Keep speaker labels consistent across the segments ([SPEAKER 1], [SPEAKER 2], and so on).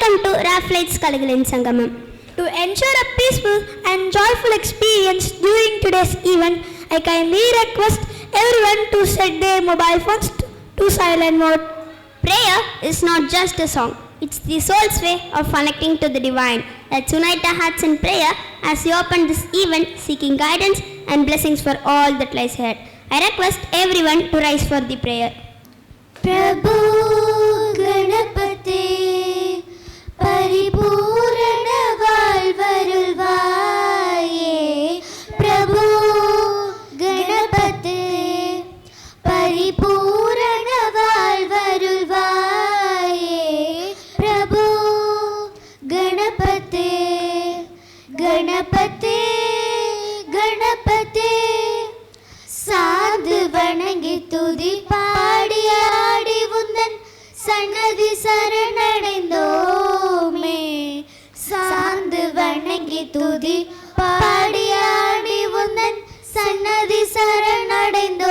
[SPEAKER 1] Welcome to Rafflight's Kalaigalan Sangamam. To ensure a peaceful and joyful experience during today's event, I kindly request everyone to set their mobile phones to silent mode. Prayer is not just a song. It's the soul's way of connecting to the divine. Let's unite our hearts in prayer as we open this event, seeking guidance and blessings for all that lies ahead. I request everyone to rise for the prayer.
[SPEAKER 2] Prabhu Ganapate Paripurana Valvarulvaye Prabhu Ganapate Paripurana Valvarulvaye Prabhu Ganapate Ganapate Ganapate சாது வணங்கி துதி பாடி ஆடி உந்தன் சன்னதி சரணடைந்தோமே சாந்து வணங்கி துதி பாடி ஆடி உந்தன் சன்னதி சரணடைந்தோமே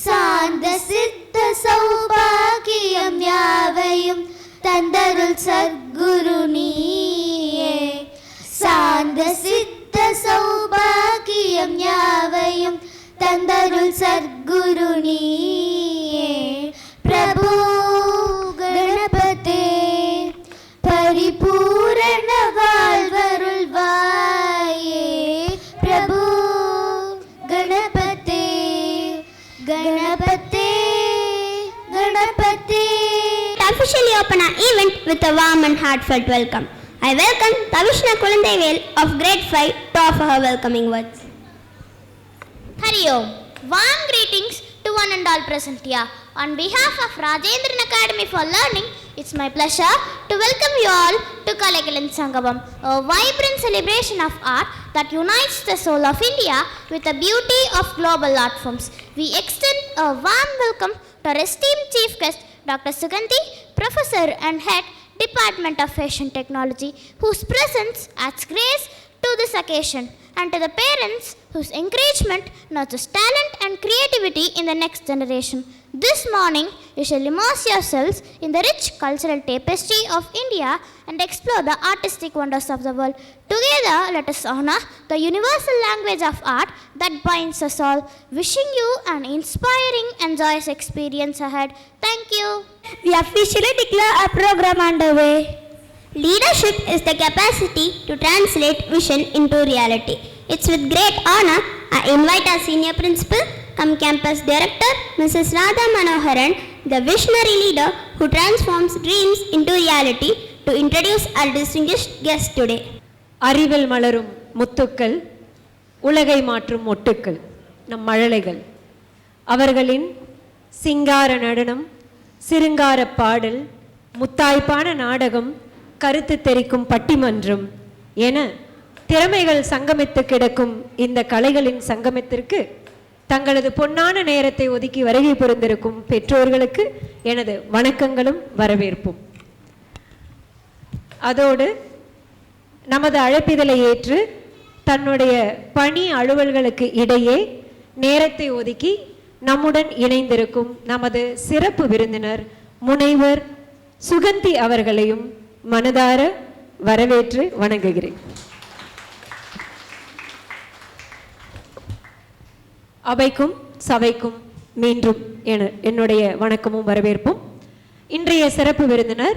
[SPEAKER 2] சாந்த சித்த சௌபாகியம் யாவையும் தந்தருள் சத்குரு நீயே சாந்த சித்த சௌபாகியம் யாவையும் தந்தருள் சத்குரு நீயே பிரபு கணபதே பரிபூரண வாழ்வருள்வாயே பிரபு கணபதே கணபதே கணபதே.
[SPEAKER 1] Officially open our event with a warm and heartfelt welcome. I welcome Tavishna Kulundaivel of grade 5 to offer her welcoming words.
[SPEAKER 3] Hari Om. Warm greetings to one and all present here. On behalf of Rajendran Academy for Learning, it's my pleasure to welcome you all to Kalaigalan Sangamam, a vibrant celebration of art that unites the soul of India with the beauty of global art forms. We extend a warm welcome to our esteemed chief guest, Dr. Sugandhi, Professor and Head, Department of Fashion Technology, whose presence adds grace to this occasion, and to the parents whose encouragement nurtures talent and creativity in the next generation. This morning, you shall immerse yourselves in the rich cultural tapestry of India and explore the artistic wonders of the world. Together, let us honor the universal language of art that binds us all. Wishing you an inspiring and joyous experience ahead. Thank you.
[SPEAKER 1] We officially declare our program underway. Leadership is the capacity to translate vision into reality. It's with great honor I invite our senior principal, cum campus director, Mrs. Radha Manoharan, the visionary leader who transforms dreams into reality, to introduce our distinguished guest today.
[SPEAKER 4] அறிவில் மலரும் முத்துக்கள், உலகை மாற்றும் மொட்டுக்கள், நம் மழலைகள். அவர்களின் சிங்கார நடனம், சிருங்கார பாடல், முத்தாய்ப்பான நாடகம், கருத்து தெரிக்கும் பட்டிமன்றம் என திறமைகள் சங்கமித்து கிடக்கும் இந்த கலைகளின் சங்கமத்திற்கு தங்களது பொன்னான நேரத்தை ஒதுக்கி வருகை புரிந்திருக்கும் பெற்றோர்களுக்கு எனது வணக்கங்களும் வரவேற்பும். அதோடு நமது அழைப்பிதழை ஏற்று தன்னுடைய பணி அலுவல்களுக்கு இடையே நேரத்தை ஒதுக்கி நம்முடன் இணைந்திருக்கும் நமது சிறப்பு விருந்தினர் முனைவர் சுகந்தி அவர்களையும் மனதார வரவேற்று வணங்குகிறேன். அவைக்கும் சபைக்கும் மீண்டும் என்னுடைய வணக்கமும் வரவேற்பும். இன்றைய சிறப்பு விருந்தினர்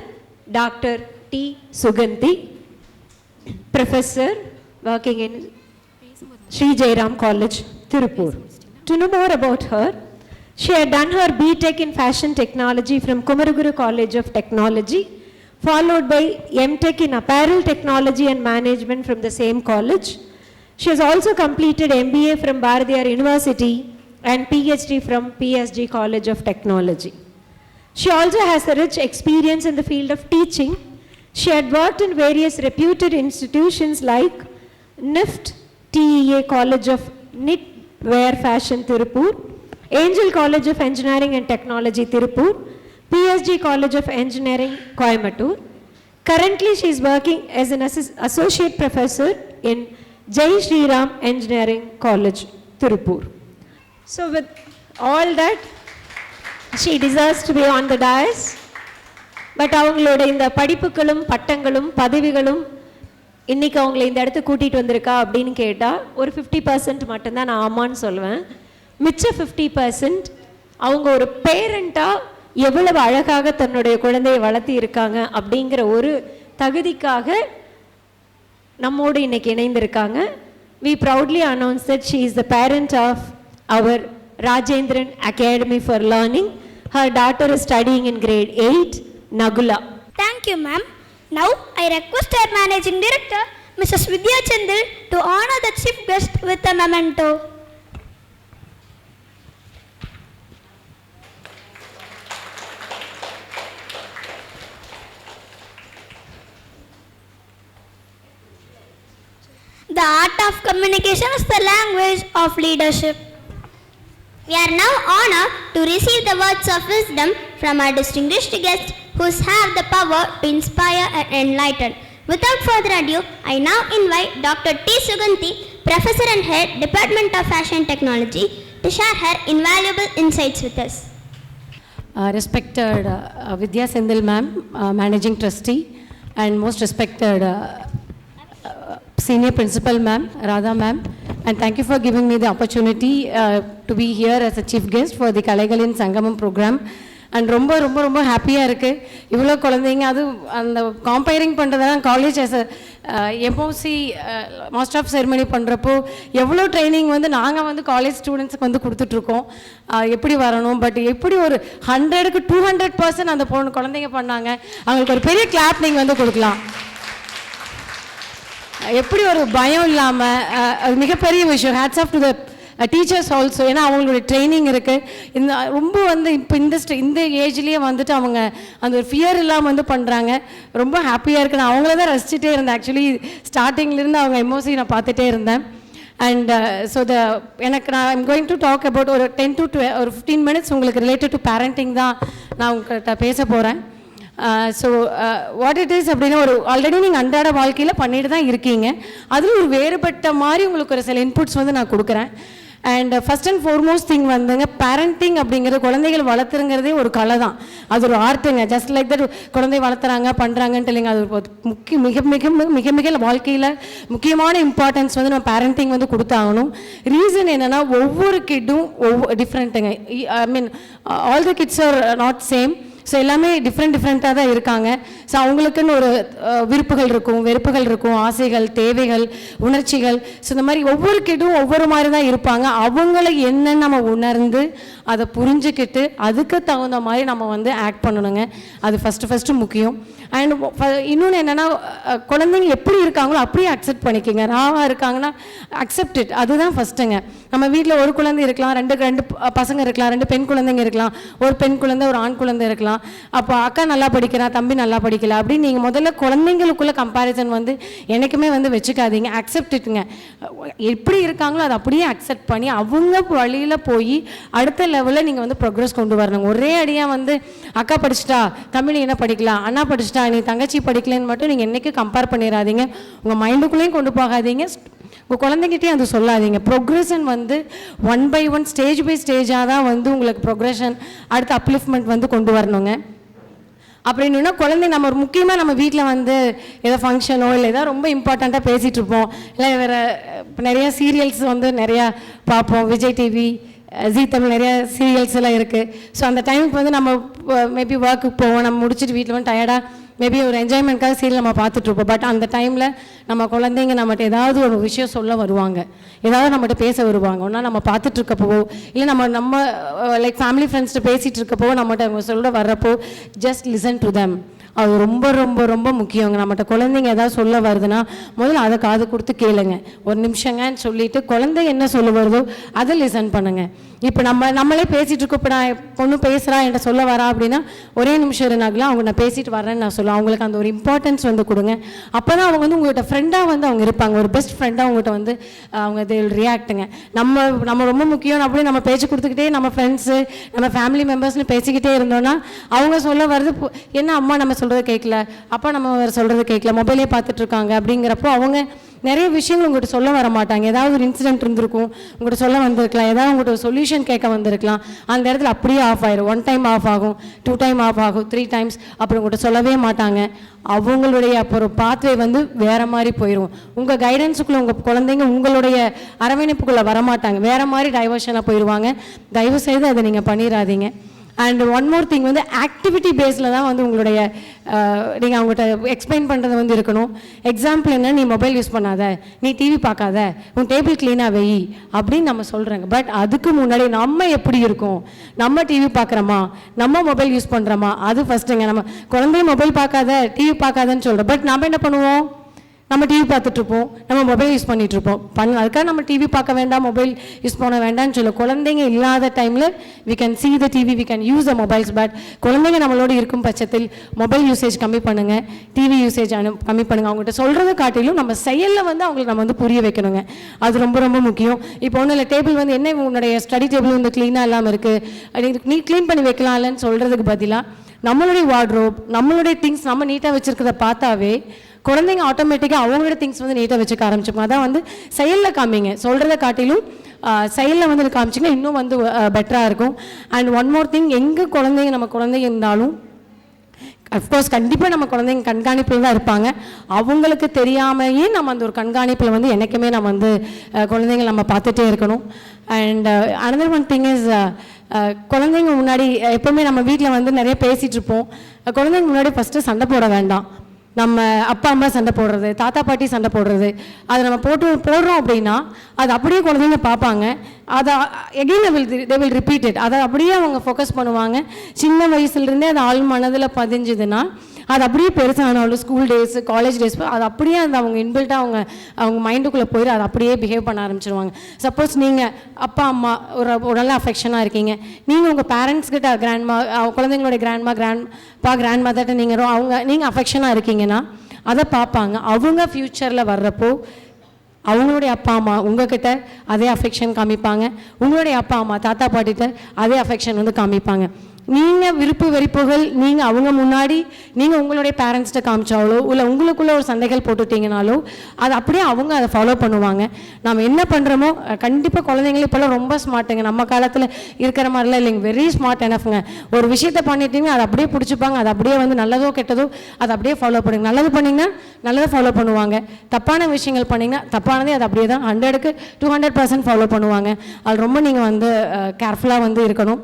[SPEAKER 4] doctor D Suganthi, professor working in Sri Jairam College, Tirupur. To know more about her, she had done her B.Tech in Fashion Technology from Kumaraguru College of Technology, followed by M.Tech in Apparel Technology and Management from the same college. She has also completed MBA from Bharatiyar University and PhD from PSG College of Technology. She also has a rich experience in the field of teaching. She had worked in various reputed institutions like NIFT TEA College of Knitwear Fashion Tirupur, Angel College of Engineering and Technology Tirupur, PSG College of Engineering Coimbatore. Currently she is working as an associate professor in Jai Shri Ram Engineering College, Tirupur. So with all that, she deserves to be on the dais. But அவங்களோட இந்த படிப்புகளும் பட்டங்களும் பதவிகளும் இன்றைக்கி அவங்கள இந்த இடத்துக்கு கூட்டிகிட்டு வந்திருக்கா அப்படின்னு கேட்டால் ஒரு 50% மட்டும்தான் நான் ஆமான்னு சொல்லுவேன். மிச்ச 50% அவங்க ஒரு பேரண்ட்டாக எவ்வளவு அழகாக தன்னுடைய குழந்தையை வளர்த்தி இருக்காங்க அப்படிங்கிற ஒரு தகுதிக்காக நம்மோடு இன்னைக்கு இணைந்திருக்காங்க. We proudly announce that she is the parent of our Rajendran Academy for Learning. Her daughter is studying in grade 8, Nagula.
[SPEAKER 1] Thank you, ma'am. Now, I request our Managing Director, Mrs. Vidya Chandil, to honor the chief guest with a memento. The art of communication is the language of leadership.
[SPEAKER 3] We are now honored to receive the words of wisdom from our distinguished guests who have the power to inspire and enlighten. Without further ado, I now invite Dr. T. Suganti, Professor and Head, Department of Fashion Technology, to share her invaluable insights with us.
[SPEAKER 5] Respected Vidya Sendil ma'am, Managing Trustee, and most respected Senior Principal ma'am, Radha ma'am, and thank you for giving me the opportunity to be here as a chief guest for the Kalaigalin Sangamam program. And ரொம்ப ரொம்ப ரொம்ப ஹாப்பியாக இருக்குது. இவ்வளோ குழந்தைங்க அது அந்த compering பண்ணுறதுலாம் college as a MOC master of ceremony பண்ணுறப்போ எவ்வளோ ட்ரைனிங் வந்து நாங்கள் வந்து காலேஜ் ஸ்டூடெண்ட்ஸுக்கு வந்து கொடுத்துட்ருக்கோம் எப்படி வரணும். பட் எப்படி ஒரு 100க்கு 200% அந்த குழந்தைங்க பண்ணாங்க. அவங்களுக்கு ஒரு பெரிய கிளாப் நீங்கள் வந்து கொடுக்கலாம். எப்படி ஒரு பயம் இல்லாமல் மிகப்பெரிய விஷயம். Hats off to the teachers also. ஏன்னா அவங்களுடைய ட்ரைனிங் இருக்குது. இந்த ரொம்ப வந்து இப்போ இந்த ஏஜ்லேயே வந்துட்டு அவங்க அந்த ஒரு ஃபியர் இல்லாமல் வந்து பண்ணுறாங்க. ரொம்ப ஹாப்பியாக இருக்குது. நான் அவங்கள தான் ரசிச்சுட்டே இருந்தேன். ஆக்சுவலி ஸ்டார்டிங்லேருந்து அவங்க எம்ஓசி நான் பார்த்துட்டே இருந்தேன். அண்ட் ஸோ எனக்கு நான் I'm going to talk about ஒரு 10 to 15 minutes உங்களுக்கு ரிலேட்டட் டு பேரண்டிங் தான் நான் உங்கள்கிட்ட பேச போகிறேன். ஸோ வாட் இட் இஸ் அப்படின்னா ஒரு ஆல்ரெடி நீங்கள் அன்றாட வாழ்க்கையில் பண்ணிட்டு தான் இருக்கீங்க. அதில் ஒரு வேறுபட்ட மாதிரி உங்களுக்கு ஒரு சில இன்புட்ஸ் வந்து நான் கொடுக்குறேன். And first and foremost thing வந்துங்க, பேரண்டிங் அப்படிங்கிறது குழந்தைகள் வளர்த்துறங்கிறதே ஒரு கலை தான். அது ஒரு ஆர்ட்டுங்க. ஜஸ்ட் லைக் தட் குழந்தை வளர்த்துறாங்க பண்ணுறாங்கன்ட்டு இல்லைங்க. அது ஒரு மிக மிக மிக மிக வாழ்க்கையில் முக்கியமான இம்பார்ட்டன்ஸ் வந்து நம்ம பேரண்டிங் வந்து கொடுத்தாகணும். ரீசன் என்னென்னா ஒவ்வொரு கிட்டும் டிஃப்ரெண்ட்டுங்க. I mean all the kids are not same. So எல்லாமே டிஃப்ரெண்ட்டாக தான் இருக்காங்க. ஸோ அவங்களுக்குன்னு ஒரு விருப்புகள் இருக்கும், வெறுப்புகள் இருக்கும், ஆசைகள், தேவைகள், உணர்ச்சிகள். ஸோ இந்த மாதிரி ஒவ்வொரு கிட்டும் ஒவ்வொரு மாதிரி தான் இருப்பாங்க. அவங்கள என்னன்னு நம்ம உணர்ந்து அதை புரிஞ்சுக்கிட்டு அதுக்கு தகுந்த மாதிரி நம்ம வந்து ஆக்ட் பண்ணணுங்க. அது ஃபஸ்ட்டு முக்கியம். அண்ட் இன்னொன்று என்னென்னா குழந்தைங்க எப்படி இருக்காங்களோ அப்படியே அக்செப்ட் பண்ணிக்கோங்க. ராவாக இருக்காங்கன்னா அக்செப்ட் இட். அதுதான் ஃபஸ்ட்டுங்க. நம்ம வீட்டில் ஒரு குழந்தை இருக்கலாம், ரெண்டு பசங்க இருக்கலாம், 2 பெண் குழந்தைங்க இருக்கலாம், ஒரு பெண் குழந்தை ஒரு ஆண் குழந்தை இருக்கலாம். அப்போ அக்கா நல்லா படிக்கிறா, தம்பி நல்லா படிக்கல அப்படின்னு நீங்கள் முதல்ல குழந்தைங்களுக்குள்ள கம்பேரிசன் வந்து என்றைக்குமே வந்து வச்சுக்காதீங்க. அக்செப்ட் இட்டுங்க. எப்படி இருக்காங்களோ அதை அப்படியே அக்செப்ட் பண்ணி அவங்க வழியில் போய் அடுத்த லெவலில் நீங்கள் வந்து ப்ரோக்ரஸ் கொண்டு வரணும். ஒரே அடியாக வந்து அக்கா படிச்சுட்டா தம்பி நீ என்ன படிக்கலாம், அண்ணா படிச்சுட்டா நீ தங்கச்சி படிக்கலன்னு மட்டும் நீங்கள் என்றைக்கும் கம்பேர் பண்ணிடாதீங்க. உங்கள் மைண்டுக்குள்ளேயும் கொண்டு போகாதீங்க, உங்கள் குழந்தைங்கிட்டே அது சொல்லாதீங்க. ப்ரோக்ரெஷன் வந்து 1 by 1 ஸ்டேஜ் பை ஸ்டேஜாக தான் வந்து உங்களுக்கு ப்ரோக்ரெஷன் அடுத்த அப்லிஃப்ட்மெண்ட் வந்து கொண்டு வரணுங்க. அப்படின்னா குழந்தை நம்ம ஒரு முக்கியமாக நம்ம வீட்டில் வந்து ஏதோ ஃபங்க்ஷனோ இல்லை ஏதோ ரொம்ப இம்பார்ட்டண்ட்டாக பேசிகிட்டு இருப்போம். இல்லை வேறு நிறையா சீரியல்ஸ் வந்து நிறையா பார்ப்போம். விஜய் டிவி, ஜீ தமிழ் நிறையா சீரியல்ஸ் எல்லாம் இருக்குது. ஸோ அந்த டைமுக்கு வந்து நம்ம மேபி ஒர்க்குக்கு போவோம். நம்ம முடிச்சுட்டு வீட்டில் வந்து டயர்டாக மேபி ஒரு என்ஜாய்மெண்ட்காக சீரியல் நம்ம பார்த்துட்ருப்போம். பட் அந்த டைமில் நம்ம குழந்தைங்க நம்மகிட்ட ஏதாவது ஒரு விஷயம் சொல்ல வருவாங்க, ஏதாவது நம்மகிட்ட பேச வருவாங்க. ஒன்றா நம்ம பார்த்துட்ருக்கப்போ இல்லை நம்ம லைக் ஃபேமிலி ஃப்ரெண்ட்ஸ்ட்டு பேசிகிட்டு இருக்கப்போ நம்மகிட்ட அவங்க சொல்ல வர்றப்போ ஜஸ்ட் லிசன் டு தெம். அது ரொம்ப ரொம்ப ரொம்ப முக்கியங்க. நம்மகிட்ட குழந்தைங்க ஏதாவது சொல்ல வருதுன்னா முதல்ல அதை காது கொடுத்து கேளுங்க. ஒரு நிமிஷங்கன்னு சொல்லிவிட்டு குழந்தை என்ன சொல்ல வருதோ அதை லிசன் பண்ணுங்கள். இப்போ நம்மளே பேசிகிட்டு இருக்கோம். இப்போ நான் பொண்ணு பேசுகிறா என்கிட்ட சொல்ல வரா அப்படின்னா ஒரே நிமிஷம் இருந்தாங்களா அவங்க நான் பேசிட்டு வரேன்னு நான் சொல்லுவேன். அவங்களுக்கு அந்த ஒரு இம்பார்ட்டன்ஸ் வந்து கொடுங்க. அப்போ தான் அவங்க வந்து உங்கள்கிட்ட ஃப்ரெண்டாக வந்து அவங்க இருப்பாங்க. ஒரு பெஸ்ட் ஃப்ரெண்டாக உங்கள்கிட்ட வந்து அவங்க தே வில் ரியாக்ட்டுங்க. நம்ம ரொம்ப முக்கியம் அப்படி நம்ம பேச்சு கொடுத்துக்கிட்டே நம்ம ஃப்ரெண்ட்ஸு நம்ம ஃபேமிலி மெம்பர்ஸ்னு பேசிக்கிட்டே இருந்தோன்னா அவங்க சொல்ல வருது என்ன அம்மா நம்ம சொல்கிறது கேட்கல, அப்பா நம்ம சொல்கிறது கேட்கல, மொபைலே பார்த்துட்ருக்காங்க அப்படிங்கிறப்போ அவங்க நிறைய விஷயங்கள் உங்கள்கிட்ட சொல்ல வர மாட்டாங்க. ஏதாவது ஒரு இன்சிடென்ட் இருந்திருக்கும், உங்கள்கிட்ட சொல்ல வந்திருக்கலாம், ஏதாவது உங்கள்கிட்ட ஒரு சொல்யூஷன் கேட்க வந்திருக்கலாம். அந்த இடத்துல அப்படியே ஆஃப் ஆயிடும். 1 டைம் ஆஃப் ஆகும், 2 டைம் ஆஃப் ஆகும், 3 டைம்ஸ் அப்புறம் உங்கள்கிட்ட சொல்லவே மாட்டாங்க. அவங்களுடைய ஒரு பாத்வே வந்து வேறு மாதிரி போயிடும். உங்கள் கைடன்ஸுக்குள்ளே உங்கள் குழந்தைங்க உங்களுடைய அரவணைப்புக்குள்ளே வரமாட்டாங்க, வேறு மாதிரி டைவர்ஷனாக போயிடுவாங்க. தயவு செய்து அதை நீங்கள் பண்ணிடாதீங்க. அண்ட் ஒன் மோர் திங் வந்து ஆக்டிவிட்டி பேஸில் தான் வந்து உங்களுடைய நீங்கள் அவங்ககிட்ட எக்ஸ்பிளைன் பண்ணுறது வந்து இருக்கணும். எக்ஸாம்பிள் என்ன, நீ மொபைல் யூஸ் பண்ணாத, நீ டிவி பார்க்காத, உன் டேபிள் க்ளீனாக வை அப்படின்னு நம்ம சொல்கிறாங்க. பட் அதுக்கு முன்னாடி நம்ம எப்படி இருக்கோம், நம்ம டிவி பார்க்குறோமா, நம்ம மொபைல் யூஸ் பண்ணுறோமா, அது ஃபஸ்ட்டுங்க. நம்ம குழந்தைய மொபைல் பார்க்காத, டிவி பார்க்காதன்னு சொல்கிறோம். பட் நம்ம என்ன பண்ணுவோம், நம்ம டிவி பார்த்துட்ருப்போம், நம்ம மொபைல் யூஸ் பண்ணிகிட்ருப்போம். அதுக்காக நம்ம டிவி பார்க்க வேண்டாம், மொபைல் யூஸ் பண்ண வேண்டாம்னு சொல்ல. குழந்தைங்க இல்லாத டைமில் we can see the TV, we can use the mobiles. But குழந்தைங்க நம்மளோட இருக்கும் பட்சத்தில் மொபைல் யூசேஜ் கம்மி பண்ணுங்கள், டிவி யூசேஜ் கம்மி பண்ணுங்கள். அவங்ககிட்ட சொல்கிறத காட்டிலும் நம்ம செயலில் வந்து அவங்களுக்கு நம்ம வந்து புரிய வைக்கணுங்க. அது ரொம்ப ரொம்ப முக்கியம். இப்போ ஒன்றும் இல்லை, டேபிள் வந்து என்ன உன்னுடைய ஸ்டடி டேபிள் வந்து க்ளீனாக இல்லாமல் இருக்குது, நீ க்ளீன் பண்ணி வைக்கலாம் இல்லைன்னு சொல்கிறதுக்கு பதிலாக நம்மளுடைய வார்ட்ரோப், நம்மளுடைய திங்ஸ் நம்ம நீட்டாக வச்சுருக்கிறத பார்த்தாவே குழந்தைங்க ஆட்டோமேட்டிக்காக அவங்களோட திங்ஸ் வந்து நீட்டாக வச்சுக்க ஆரம்பிச்சுப்போம். அதான் வந்து செயலில் காமிங்க, சொல்கிறத காட்டிலும் செயலில் வந்து காமிச்சிங்கன்னா இன்னும் வந்து பெட்டராக இருக்கும். அண்ட் ஒன் மோர் திங், எங்கே குழந்தைங்க நம்ம குழந்தைங்க இருந்தாலும் அஃப்கோர்ஸ் கண்டிப்பாக நம்ம குழந்தைங்க கண்காணிப்பில் தான் இருப்பாங்க. அவங்களுக்கு தெரியாமையே நம்ம அந்த ஒரு கண்காணிப்பில் வந்து என்றைக்குமே நம்ம வந்து குழந்தைங்க நம்ம பார்த்துட்டே இருக்கணும். And another one thing is, குழந்தைங்க முன்னாடி எப்போவுமே நம்ம வீட்டில் வந்து நிறைய பேசிகிட்டு இருப்போம். குழந்தைங்க முன்னாடி ஃபஸ்ட்டு சண்டை போட வேண்டாம். நம்ம அப்பா அம்மா சண்டை போடுறது, தாத்தா பாட்டி சண்டை போடுறது, அதை நம்ம போடுறோம் அப்படின்னா அது அப்படியே குழந்தைங்க பார்ப்பாங்க. அதை again they will repeat it. அதை அப்படியே அவங்க ஃபோக்கஸ் பண்ணுவாங்க. சின்ன வயசுலேருந்தே அது ஆள் மனதில் பதிஞ்சுதுன்னா அது அப்படியே பெருசானாலும் ஸ்கூல் டேஸ், காலேஜ் டேஸ் அது அப்படியே அந்த அவங்க இன்பில்ட்டாக அவங்க மைண்டுக்குள்ளே போயிட்டு அதை அப்படியே பிஹேவ் பண்ண ஆரம்பிச்சிருவாங்க. சப்போஸ் நீங்கள் அப்பா அம்மா ஒரு நல்ல அஃபெக்ஷனாக இருக்கீங்க, நீங்கள் உங்கள் பேரண்ட்ஸ்கிட்ட கிராண்ட்மா, குழந்தைங்களோட கிராண்ட் மதர்கிட்ட நீங்கள் அஃபெக்ஷனாக இருக்கீங்கன்னா அதை பார்ப்பாங்க. அவங்க ஃப்யூச்சரில் வர்றப்போ அவங்களுடைய அப்பா அம்மா உங்ககிட்ட அதே அஃபெக்ஷன் காமிப்பாங்க, உங்களுடைய அப்பா அம்மா தாத்தா பாட்டிகிட்ட அதே அஃபெக்ஷன் வந்து காமிப்பாங்க. நீங்கள் விருப்பு வெறுப்புகள் நீங்கள் அவங்க முன்னாடி நீங்கள் உங்களுடைய பேரண்ட்ஸ்கிட்ட காமிச்சாலோ இல்லை உங்களுக்குள்ளே ஒரு சண்டைகள் போட்டுட்டிங்கனாலோ அது அப்படியே அவங்க அதை ஃபாலோ பண்ணுவாங்க. நம்ம என்ன பண்ணுறோமோ கண்டிப்பாக குழந்தைங்களே இப்போல்லாம் ரொம்ப ஸ்மார்ட்டுங்க. நம்ம காலத்தில் இருக்கிற மாதிரிலாம் இல்லைங்க, வெரி ஸ்மார்ட் எனஃப்ங்க. ஒரு விஷயத்தை பண்ணிட்டீங்கன்னா அதை அப்படியே பிடிச்சிப்பாங்க, அதை அப்படியே வந்து நல்லதோ கெட்டதோ அதை அப்படியே ஃபாலோ பண்ணுங்க. நல்லது பண்ணிங்கன்னா நல்லதை ஃபாலோ பண்ணுவாங்க, தப்பான விஷயங்கள் பண்ணிங்கன்னா தப்பானதே அது அப்படியே தான் 100க்கு 200% ஃபாலோ பண்ணுவாங்க. அது ரொம்ப நீங்கள் வந்து கேர்ஃபுல்லாக வந்து இருக்கணும்.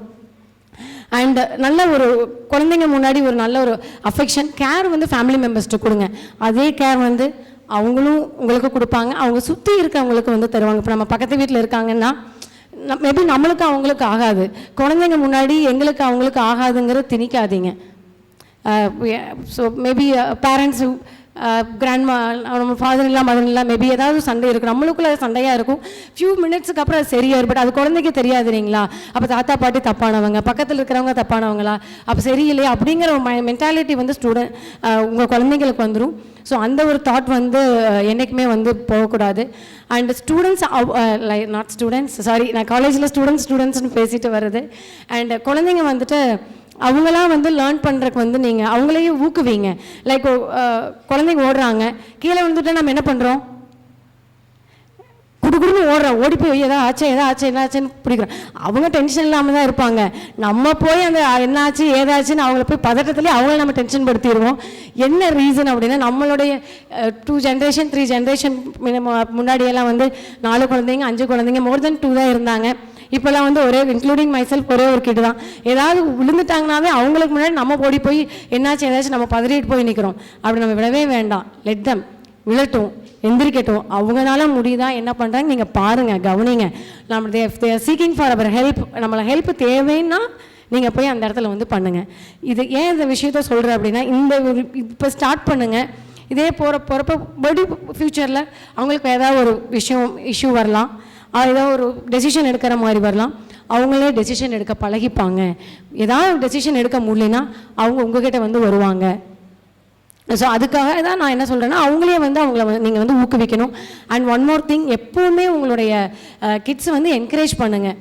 [SPEAKER 5] அண்ட் நல்ல ஒரு குழந்தைங்க முன்னாடி ஒரு நல்ல ஒரு அஃபெக்ஷன் கேர் வந்து ஃபேமிலி மெம்பர்ஸ்ட்டு கொடுங்க. அதே கேர் வந்து அவங்களும் உங்களுக்கு கொடுப்பாங்க, அவங்க சுற்றி இருக்கவங்களுக்கு வந்து தருவாங்க. இப்போ நம்ம பக்கத்து வீட்டில் இருக்காங்கன்னா மேபி நம்மளுக்கு அவங்களுக்கு ஆகாது, குழந்தைங்க முன்னாடி எங்களுக்கு அவங்களுக்கு ஆகாதுங்கிறத திணிக்காதீங்க. ஸோ மேபி பேரண்ட்ஸ் கிராண்ட்மா, நம்ம ஃபாதர் இல்லை மதர் இல்லை, மேபி ஏதாவது சண்டை இருக்கும், நம்மளுக்குள்ள அது சண்டையாக இருக்கும். ஃபியூ மினிட்ஸுக்கு அப்புறம் அது சரியாயிரும். பட் அது குழந்தைக்கு தெரியாது இல்லைங்களா, அப்போ தாத்தா பாட்டி தப்பானவங்க, பக்கத்தில் இருக்கிறவங்க தப்பானவங்களா, அப்போ சரியில்லையா அப்படிங்கிற ஒரு மென்டாலிட்டி வந்து உங்கள் குழந்தைங்களுக்கு வந்துடும். ஸோ அந்த ஒரு தாட் வந்து என்றைக்குமே வந்து போகக்கூடாது. And students not students sorry, நான் காலேஜில் ஸ்டூடெண்ட்ஸ்னு பேசிட்டு வருது. அண்ட் குழந்தைங்க வந்துட்டு அவங்களாம் வந்து லேர்ன் பண்ணுறதுக்கு வந்து நீங்கள் அவங்களையும் ஊக்குவீங்க. லைக் குழந்தைங்க ஓடுறாங்க, கீழே வந்துட்டு நம்ம என்ன பண்ணுறோம், குடுக்குன்னு ஓடுறோம், ஓடி போய் எதாவது ஆச்சு என்னாச்சுன்னு பிடிக்கிறோம். அவங்க டென்ஷன் இல்லாமல் தான் இருப்பாங்க. நம்ம போய் அந்த என்னாச்சு ஏதாச்சுன்னு அவங்கள போய் பதட்டத்துலேயே அவங்கள நம்ம டென்ஷன் படுத்திடுவோம். என்ன ரீசன் அப்படின்னா நம்மளுடைய 2 ஜென்ரேஷன் 3 ஜென்ரேஷன் முன்னாடியெல்லாம் வந்து 4 குழந்தைங்க 5 குழந்தைங்க மோர் தென் 2 தான் இருந்தாங்க. இப்போல்லாம் வந்து இன்க்ளூடிங் மைசெல்ஃப் ஒரே ஒரு கிட்ட தான். ஏதாவது விழுந்துட்டாங்கனாவே அவங்களுக்கு முன்னாடி நம்ம ஓடி போய் என்னாச்சும் ஏதாச்சும் நம்ம பதறிட்டு போய் நிற்கிறோம். அப்படி நம்ம விடவே வேண்டாம். லெட் தம் விழட்டும், எந்திரிக்கட்டும். அவங்களால முடியுதா என்ன பண்ணுறாங்க நீங்கள் பாருங்கள், கவனிங்க. நம்ம they're seeking for our help, நம்மளை ஹெல்ப் தேவைன்னா நீங்கள் போய் அந்த இடத்துல வந்து பண்ணுங்கள். இது ஏன் இந்த விஷயத்த சொல்கிறேன் அப்படின்னா, இப்போ ஸ்டார்ட் பண்ணுங்கள். இதே போகிறப்ப படி ஃப்யூச்சரில் அவங்களுக்கு ஏதாவது ஒரு இஷ்யூ வரலாம், ஏதாவது ஒரு டெசிஷன் எடுக்கிற மாதிரி வரலாம். அவங்களே டெசிஷன் எடுக்க பழகிப்பாங்க. ஏதாவது டெசிஷன் எடுக்க முடியலன்னா அவங்க உங்ககிட்ட வந்து வருவாங்க. ஸோ அதுக்காக தான் நான் என்ன சொல்கிறேன்னா, அவங்களே வந்து நீங்கள் வந்து ஊக்குவிக்கணும். அண்ட் ஒன் மோர் திங், எப்போவுமே உங்களுடைய கிட்ஸ் வந்து என்கரேஜ் பண்ணுங்கள்.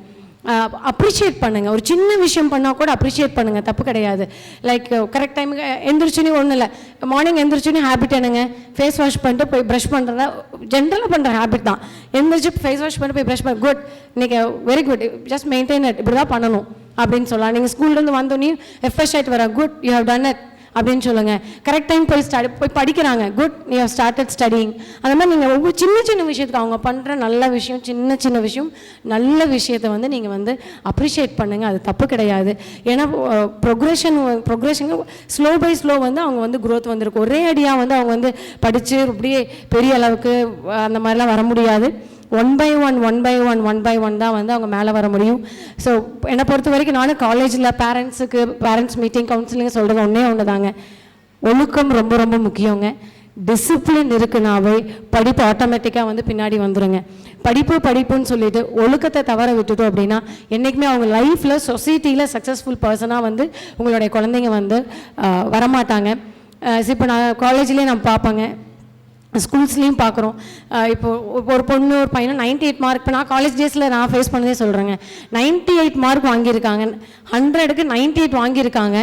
[SPEAKER 5] அப்ரிஷியேட் பண்ணுங்கள். ஒரு சின்ன விஷயம் பண்ணால் கூட அப்ரிஷியேட் பண்ணுங்கள், தப்பு கிடையாது. லைக் கரெக்ட் டைமுக்கு எந்திரிச்சுன்னு ஒன்றும் இல்லை, மார்னிங் எந்திரிச்சுன்னு ஹேபிட் என்னங்க, ஃபேஸ் வாஷ் பண்ணிட்டு போய் ப்ரஷ் பண்ணுறதா ஜென்ரலாக பண்ணுற ஹேபிட் தான். எந்திரிச்சு ஃபேஸ் வாஷ் பண்ணிட்டு போய் ப்ரஷ் பண்ண குட், இன்றைக்கி very good, just maintain it, இப்படி தான் பண்ணணும் அப்படின்னு சொல்லலாம். நீங்கள் ஸ்கூல்லேருந்து வந்தோடனே ரெஃப்ரெஷ் ஆகிட்டு வர, good you have done it அப்படின்னு சொல்லுங்கள். கரெக்ட் டைம் போய் படிக்கிறாங்க, good you have started studying. அந்த மாதிரி நீங்கள் ஒவ்வொரு சின்ன சின்ன விஷயத்துக்கு அவங்க பண்ணுற நல்ல விஷயம், சின்ன சின்ன விஷயம், நல்ல விஷயத்தை வந்து நீங்கள் வந்து அப்ரிஷியேட் பண்ணுங்கள். அது தப்பு கிடையாது. ஏன்னா ப்ரொக்ரெஷன் ஸ்லோ பை ஸ்லோ வந்து அவங்க வந்து க்ரோத் வந்திருக்கு. ஒரே அடியாக வந்து அவங்க வந்து படித்து அப்படியே பெரிய அளவுக்கு அந்த மாதிரிலாம் வர முடியாது. ஒன் பை ஒன் தான் வந்து அவங்க மேலே வர முடியும். ஸோ என்னை பொறுத்த வரைக்கும் நானும் காலேஜில் பேரண்ட்ஸ் மீட்டிங் கவுன்சிலிங் சொல்கிறது ஒன்று தாங்க, ஒழுக்கம் ரொம்ப ரொம்ப முக்கியங்க. டிசிப்ளின் இருக்குனாவே படிப்பு ஆட்டோமேட்டிக்காக வந்து பின்னாடி வந்துடுங்க. படிப்புன்னு சொல்லிட்டு ஒழுக்கத்தை தவற விட்டுட்டோம் அப்படின்னா என்றைக்குமே அவங்க லைஃப்பில் சொசைட்டியில் சக்ஸஸ்ஃபுல் பர்சனாக வந்து உங்களுடைய குழந்தைங்க வந்து வரமாட்டாங்க. இப்போ நான் காலேஜ்லேயே நான் பார்ப்பேங்க, ஸ்கூல்ஸ்லேயும் பார்க்குறோம். இப்போது ஒரு பொண்ணு ஒரு பையனும் 98 மார்க், இப்போ நான் காலேஜ் டேஸில் நான் ஃபேஸ் பண்ணதே சொல்கிறேங்க, 98 மார்க் வாங்கியிருக்காங்க, 100க்கு 98 வாங்கியிருக்காங்க,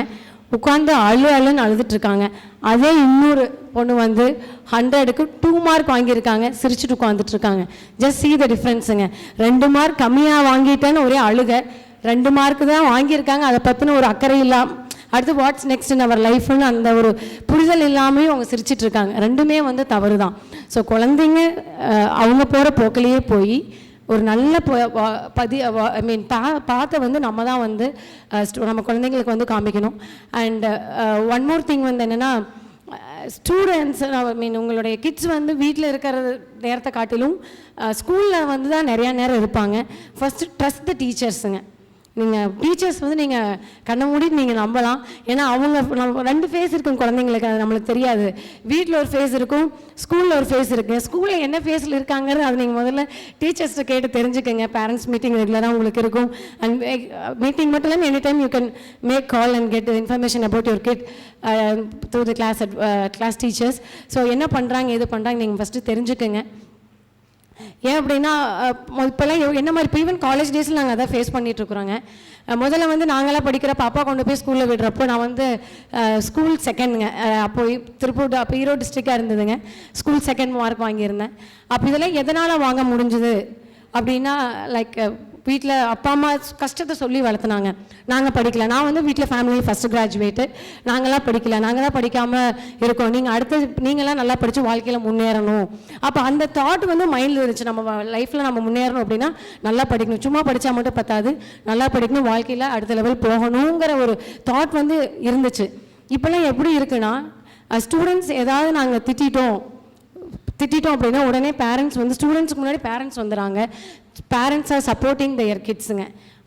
[SPEAKER 5] உட்காந்து அழுன்னு அழுதுட்டுருக்காங்க. அதே இன்னொரு பொண்ணு வந்து 100க்கு 2 மார்க் வாங்கியிருக்காங்க, சிரிச்சுட்டு உட்காந்துட்ருக்காங்க. ஜஸ்ட் see the டிஃப்ரென்ஸுங்க. 2 மார்க் கம்மியாக வாங்கிட்டேன்னு ஒரே அழுக, 2 மார்க்கு தான் வாங்கியிருக்காங்க, அதை பற்றின ஒரு அக்கறை இல்லாமல் அடுத்து வாட்ஸ் நெக்ஸ்ட் இன் அவர் லைஃப்னு அந்த ஒரு புரிதல் இல்லாமையும் அவங்க சிரிச்சிட்டு இருக்காங்க. ரெண்டுமே வந்து தவறு தான். ஸோ குழந்தைங்க அவங்க போகிற போக்கிலேயே போய் ஒரு நல்ல பாத்தை வந்து நம்ம தான் வந்து நம்ம குழந்தைங்களுக்கு வந்து காமிக்கணும். அண்ட் ஒன் மோர் திங் வந்து என்னென்னா, ஸ்டூடெண்ட்ஸ் உங்களுடைய கிட்ஸ் வந்து வீட்டில் இருக்கிற நேரத்தை காட்டிலும் ஸ்கூலில் வந்து தான் நிறையா நேரம் இருப்பாங்க. ஃபஸ்ட்டு ட்ரஸ்ட் த டீச்சர்ஸுங்க. நீங்கள் டீச்சர்ஸ் வந்து நீங்கள் கண்ணை மூடிட்டு நீங்கள் நம்பலாம். ஏன்னா அவங்க நம்ம 2 ஃபேஸ் இருக்கும் குழந்தைங்களுக்கு, அது நம்மளுக்கு தெரியாது. வீட்டில் ஒரு ஃபேஸ் இருக்கும், ஸ்கூலில் ஒரு ஃபேஸ் இருக்குது. ஸ்கூலில் என்ன ஃபேஸில் இருக்காங்கிறது அது நீங்கள் முதல்ல டீச்சர்ஸ்ட்டை கேட்டு தெரிஞ்சுக்கோங்க. பேரண்ட்ஸ் மீட்டிங் ரெகுலராக உங்களுக்கு இருக்கும். அண்ட் மீட்டிங் மட்டும் இல்லாமல் any time you can make call and get information about your kid through the class teachers. So என்ன பண்ணுறாங்க எது பண்ணுறாங்க நீங்கள் ஃபஸ்ட்டு தெரிஞ்சுக்கோங்க. ஏன் அப்படின்னா இப்போல்லாம் என்ன மாதிரி இப்போ ஈவன் காலேஜ் டேஸில் நாங்கள் அதை ஃபேஸ் பண்ணிகிட்ருக்குறோங்க. முதல்ல வந்து நாங்களாம் படிக்கிற பாப்பா கொண்டு போய் ஸ்கூலில் விடுறப்போ நான் வந்து ஸ்கூல் செகண்டுங்க. அப்போது திருப்பூர் அப்போ ஈரோடு டிஸ்ட்ரிக்டாக இருந்ததுங்க. ஸ்கூல் செகண்ட் மார்க் வாங்கியிருந்தேன். அப்போ இதெல்லாம் எதனால் வாங்க முடிஞ்சுது அப்படின்னா, லைக் வீட்டில் அப்பா அம்மா கஷ்டத்தை சொல்லி வளர்த்துனாங்க. நாங்கள் படிக்கல. நான் வந்து வீட்டில் ஃபேமிலி ஃபஸ்ட்டு கிராஜுவேட்டு, நாங்களாம் படிக்கல, நாங்கள் தான் படிக்காமல் இருக்கோம், நீங்களாம் நல்லா படித்து வாழ்க்கையில் முன்னேறணும். அப்போ அந்த தாட் வந்து மைண்டில் இருந்துச்சு, நம்ம லைஃப்பில் நம்ம முன்னேறணும் அப்படின்னா நல்லா படிக்கணும், சும்மா படித்தா மட்டும் பத்தாது, நல்லா படிக்கணும், வாழ்க்கையில் அடுத்த லெவல் போகணுங்கிற ஒரு தாட் வந்து இருந்துச்சு. இப்போல்லாம் எப்படி இருக்குன்னா, ஸ்டூடெண்ட்ஸ் ஏதாவது நாங்கள் திட்டோம் அப்படின்னா உடனே பேரண்ட்ஸ் வந்து ஸ்டூடெண்ட்ஸுக்கு முன்னாடி பேரண்ட்ஸ் வந்துடுறாங்க. பேரண்ட்ஸ் ஆர் சப்போர்ட்டிங் தயர் கிட்ஸுங்க.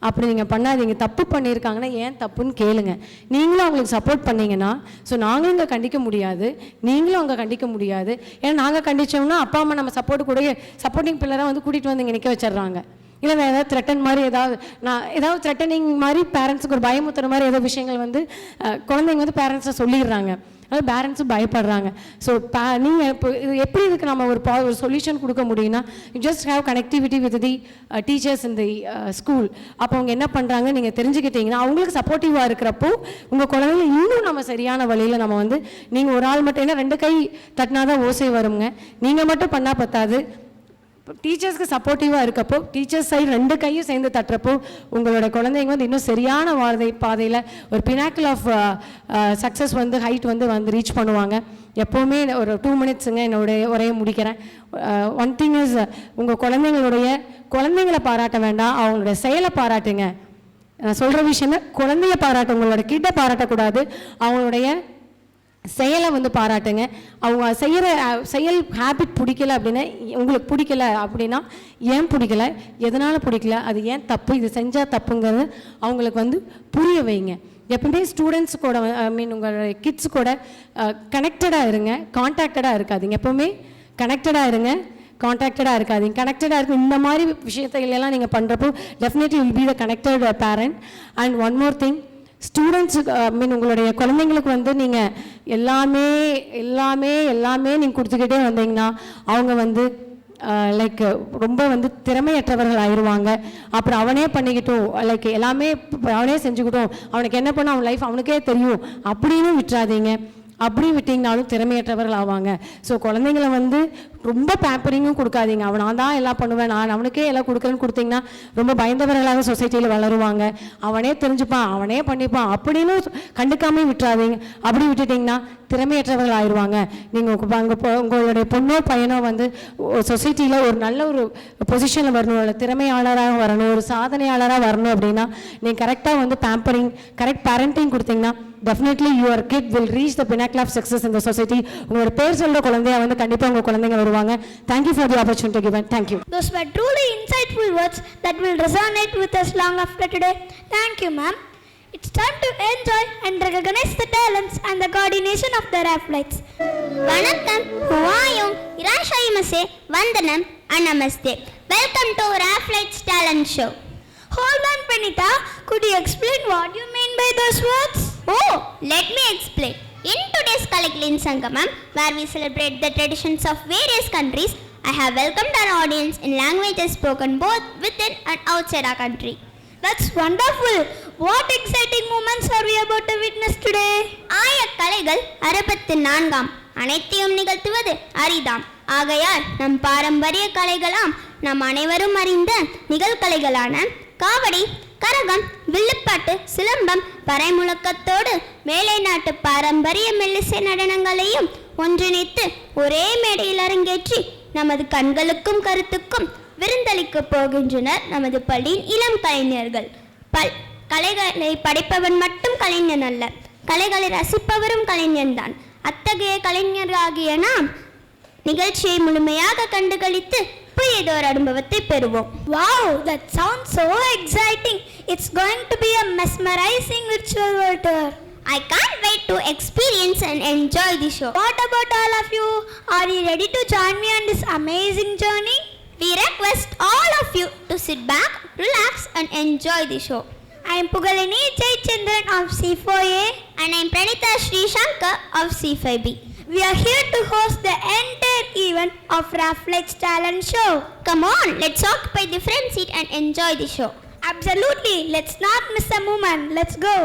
[SPEAKER 5] அப்படி நீங்கள் பண்ணாதீங்க. தப்பு பண்ணியிருக்காங்கன்னா ஏன் தப்புன்னு கேளுங்க. நீங்களும் அவங்களுக்கு சப்போர்ட் பண்ணிங்கன்னா, ஸோ நாங்களும் இங்கே கண்டிக்க முடியாது, நீங்களும் அங்கே கண்டிக்க முடியாது. ஏன்னா நாங்கள் கண்டித்தோம்னா அப்பா அம்மா நம்ம சப்போர்ட்டிங் பிள்ளராக வந்து கூட்டிகிட்டு வந்து இங்கே நிற்க வச்சிடுறாங்க. இல்லை வேறு ஏதாவது த்ரெட்டன் மாதிரி ஏதாவது த்ரெட்டனிங் மாதிரி பேரண்ட்ஸுக்கு ஒரு பயமுத்துற மாதிரி ஏதோ விஷயங்கள் வந்து குழந்தைங்க வந்து பேரண்ட்ஸை சொல்லிடுறாங்க. அதாவது பேரண்ட்ஸும் பயப்படுறாங்க. ஸோ நீங்கள் இப்போ இது எப்படி இதுக்கு நம்ம ஒரு சொல்யூஷன் கொடுக்க முடியும்னா, you just have connectivity with the teachers in the school. அப்போ அவங்க என்ன பண்ணுறாங்க நீங்கள் தெரிஞ்சுக்கிட்டீங்கன்னா அவங்களுக்கு சப்போர்ட்டிவாக இருக்கிறப்போ உங்கள் குழந்தைங்க இன்னும் நம்ம சரியான வழியில் நம்ம வந்து, நீங்கள் ஒரு ஆள் மட்டும், ஏன்னா 2 கை தட்டினா தான் ஓசை வருங்க. நீங்கள் மட்டும் பண்ணால் பத்தாது, டீச்சர்ஸ்க்கு சப்போர்ட்டிவாக இருக்கப்போ டீச்சர்ஸ் சைடு 2 கையும் சேர்ந்து தட்டுறப்போ உங்களோட குழந்தைங்க வந்து இன்னும் சரியான பாதையில் ஒரு பினாக்கிள் ஆஃப் சக்ஸஸ் வந்து ஹைட் வந்து ரீச் பண்ணுவாங்க. எப்போவுமே ஒரு 2 மினிட்ஸுங்க என்னுடைய உரையை முடிக்கிறேன். ஒன் திங் இஸ், உங்கள் குழந்தைங்களை பாராட்ட வேண்டாம், அவங்களுடைய செயலை பாராட்டுங்க. நான் சொல்கிற விஷயம் குழந்தைய பாராட்ட, உங்களோட கிட்ட பாராட்டக்கூடாது, அவங்களுடைய செயலை வந்து பாராட்டுங்க. அவங்க செய்கிற செயல் ஹேபிட் பிடிக்கல அப்படின்னா, உங்களுக்கு பிடிக்கல அப்படின்னா ஏன் பிடிக்கல, எதனால் பிடிக்கல, அது ஏன் தப்பு, இது செஞ்சால் தப்புங்கிறது அவங்களுக்கு வந்து புரிய வைங்க. எப்பவுமே ஸ்டூடெண்ட்ஸ் கூட உங்களோட கிட்ஸ் கூட கனெக்டடாக இருங்க, கான்டாக்டடாக இருக்காதீங்க. எப்போவுமே கனெக்டடாக இருங்க, கான்டாக்டடாக இருக்காதீங்க. கனெக்டடாக இருக்கும் இந்த மாதிரி விஷயத்தையெல்லாம் நீங்கள் பண்ணுறப்போ definitely will be the connected parent. And one more thing, ஸ்டூடெண்ட்ஸுக்கு உங்களுடைய குழந்தைங்களுக்கு வந்து நீங்கள் எல்லாமே நீங்கள் கொடுத்துக்கிட்டே வந்தீங்கன்னா அவங்க வந்து லைக் ரொம்ப வந்து திறமையற்றவர்கள் ஆயிடுவாங்க. அப்புறம் அவனே பண்ணிக்கிட்டோம், லைக் எல்லாமே அவனே செஞ்சுக்கிட்டோம், அவனுக்கு என்ன பண்ண அவன் லைஃப் அவனுக்கே தெரியும் அப்படின்னு விட்டுறாதீங்க. அப்படி விட்டிங்கனாலும் திறமையற்றவர்கள் ஆவாங்க. ஸோ குழந்தைங்களை வந்து ரொம்ப பேம்பரிங்கும் கொடுக்காதீங்க. நான் தான் எல்லாம் பண்ணுவேன், நான் அவனுக்கே எல்லாம் கொடுக்குறேன்னு கொடுத்தீங்கன்னா ரொம்ப பயந்தவர்களாக சொசைட்டியில் வளருவாங்க. அவனே தெரிஞ்சுப்பான், அவனே பண்ணிப்பான் அப்படின்னு கண்டுக்காமே விட்டுறாதீங்க. அப்படி விட்டுட்டிங்கன்னா திறமையற்றவர்கள் ஆயிடுவாங்க. நீங்கள் உங்களுடைய பொண்ணோ பையனோ வந்து சொசைட்டியில் ஒரு நல்ல ஒரு பொசிஷனில் வரணும், இல்லை திறமையாளராக வரணும், ஒரு சாதனையாளராக வரணும் அப்படின்னா நீங்கள் கரெக்டாக வந்து பேம்பரிங், கரெக்ட் பேரண்டிங் கொடுத்தீங்கன்னா definitely your kid will reach the pinnacle of success in the society. உங்களோட பேர் சொல்ற குழந்தையா வந்து கண்டிப்பா உங்க குழந்தைங்க வருவாங்க. Thank you for the opportunity given. Thank you.
[SPEAKER 1] Those were truly insightful words that will resonate with us long after today. Thank you, ma'am. It's time to enjoy and recognize the talents and the coordination of the athletes.
[SPEAKER 3] Vanakkam, Huvayum, Irashayimase, Vandanam, and Namaste. Welcome to our athletes talent show.
[SPEAKER 1] Hold on, Penita. Could you explain what you mean by those words?
[SPEAKER 3] Oh, let me explain. In today's Kalaikalan Sangamam, where we celebrate the traditions of various countries, I have welcomed our audience in languages spoken both within and outside our country.
[SPEAKER 1] That's wonderful. What exciting moments are we about to witness today?
[SPEAKER 3] கலைகள் 64 அனைத்தையும் நிகழ்த்துவது அரிதாம். ஆகையால் நம் பாரம்பரிய கலைகளாம் நம் அனைவரும் அறிந்த நிகழ்கலைகளான காவடி, கரகம், வில்லுப்பாட்டு, சிலம்பம், பறைமுழக்கத்தோடு மேலை நாட்டு பாரம்பரிய மெல்லிசை நடனங்களையும் ஒன்றிணைத்து ஒரே மேடையில் அரங்கேற்றி நமது கண்களுக்கும் கருத்துக்கும் விருந்தளிக்க போகின்றனர் நமது பள்ளியின் இளம் கலைஞர்கள். கலைகளை படைப்பவன் மட்டும் கலைஞன் அல்ல, கலைகளை ரசிப்பவரும் கலைஞன்தான். அத்தகைய கலைஞராகிய நாம் நிகழ்ச்சியை முழுமையாக கண்டுகளித்து புதியதோர் அனுபவத்தை பெறுவோம்.
[SPEAKER 1] Wow, that sounds so exciting. It's going to be a mesmerizing virtual world tour.
[SPEAKER 3] I can't wait to experience and enjoy the show.
[SPEAKER 1] What about all of you? Are you ready to join me on this amazing journey?
[SPEAKER 3] We request all of you to sit back, relax and enjoy the show.
[SPEAKER 1] I am Pugalini Jayachandran of C4A
[SPEAKER 3] and I am Pranita Sri Shankar of C5B.
[SPEAKER 1] We are here to host the entire event of Athletes Talent Show.
[SPEAKER 3] Come on, let's occupy the front seat and enjoy the show.
[SPEAKER 1] Absolutely, let's not miss a moment. Let's go.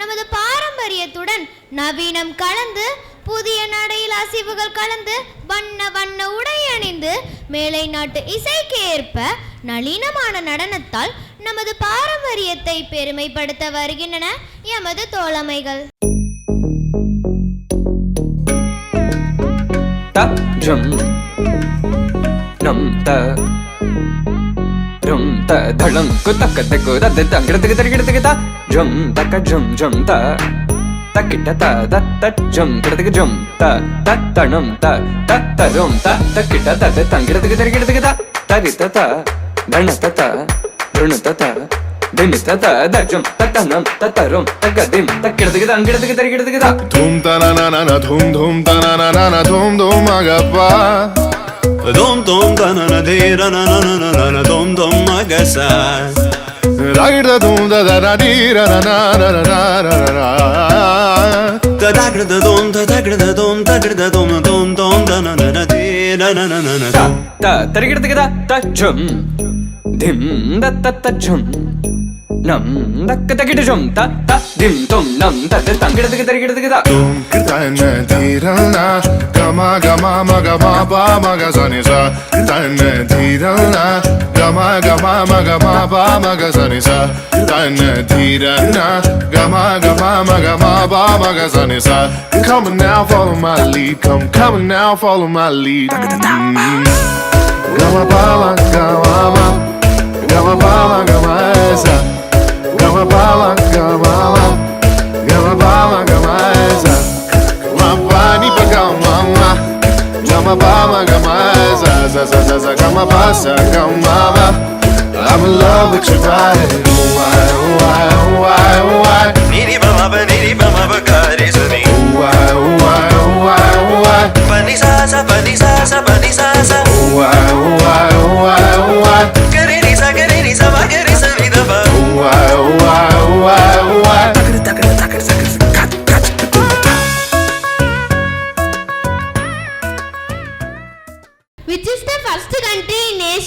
[SPEAKER 2] நமது பாரம்பரியத்துடன் நவீனம் கலந்து புதிய நடையில் அசைவுகள் கலந்து வண்ண வண்ண உடை அணிந்து மேலை நாட்டு இசைக்கு ஏற்ப நளினமான நடனத்தால் நமது பாரம்பரியத்தை பெருமைப்படுத்த வருகின்றன எமது தோழமைகள்.
[SPEAKER 6] Jum nam ta rum ta dhalam ko takate ko da de tang gida gida gida gida jum taka jum jum ta takita ta da ta jum gida jum ta ta tanam ta ta tarum ta takita ta de tang gida gida gida gida tarita ta dhanata ta drunata ta dimita ta da jum ta tanam ta tarum ta gadim ta gida gida gida
[SPEAKER 7] धूम तना ना ना ना धूम धूम तना ना ना ना धूम धूम agappa
[SPEAKER 8] धूम धूम तना ना धीरा ना ना ना ना ना धूम धूम agasa
[SPEAKER 7] ragda धूम da da da di ra na na na na na na
[SPEAKER 8] da da da धूम da da da धूम da da धूम धूम धूम da na na na धीरा na na na na
[SPEAKER 6] ta tarigida ta jum dim da ta jum nam dakka jum ta ta dim tum nam ta tangida gida
[SPEAKER 7] धूम kirtana dhirana gama gama maga ma pa maga sa ni sa kirtana dhirana gama gama maga ma pa maga sa ni sa kirtana dhirana gama gama maga ma pa maga sa ni sa come on now follow my lead come on now follow my lead gama pa gama ma gama pa gama sa gama pa gama ma gama pa gama sa gama ni pa gama ma gama pa gama sa sa sa sa sa gama pa sa gama ma I'm in love with your body why why why why
[SPEAKER 8] niri bama ba kare sani
[SPEAKER 7] why why why why
[SPEAKER 8] pani sa sa
[SPEAKER 7] why why why why
[SPEAKER 8] kare ni sa ma kare sa ni da ba
[SPEAKER 7] why why why why
[SPEAKER 2] Which is the first country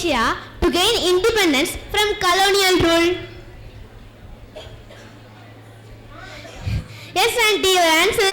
[SPEAKER 2] Asia to gain independence from colonial rule? Yes, aunty, your answer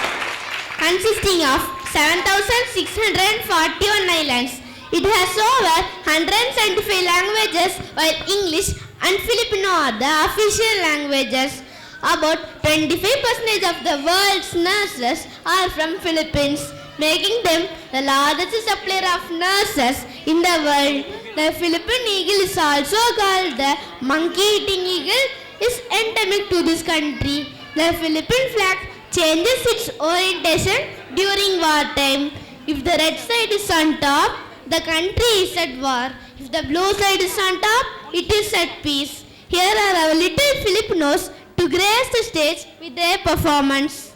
[SPEAKER 2] consisting of 7,641 islands. It has over 175 languages, while English and Filipino are the official languages. About 25% of the world's nurses are from Philippines, making them the largest supplier of nurses in the world. The Philippine eagle is also called the monkey-eating eagle. Is endemic to this country. The Philippine flag changes its orientation during wartime. If the red side is on top, the country is at war. If the blue side is on top, it is at peace. Here are our little Filipinos to grace the stage with their performance.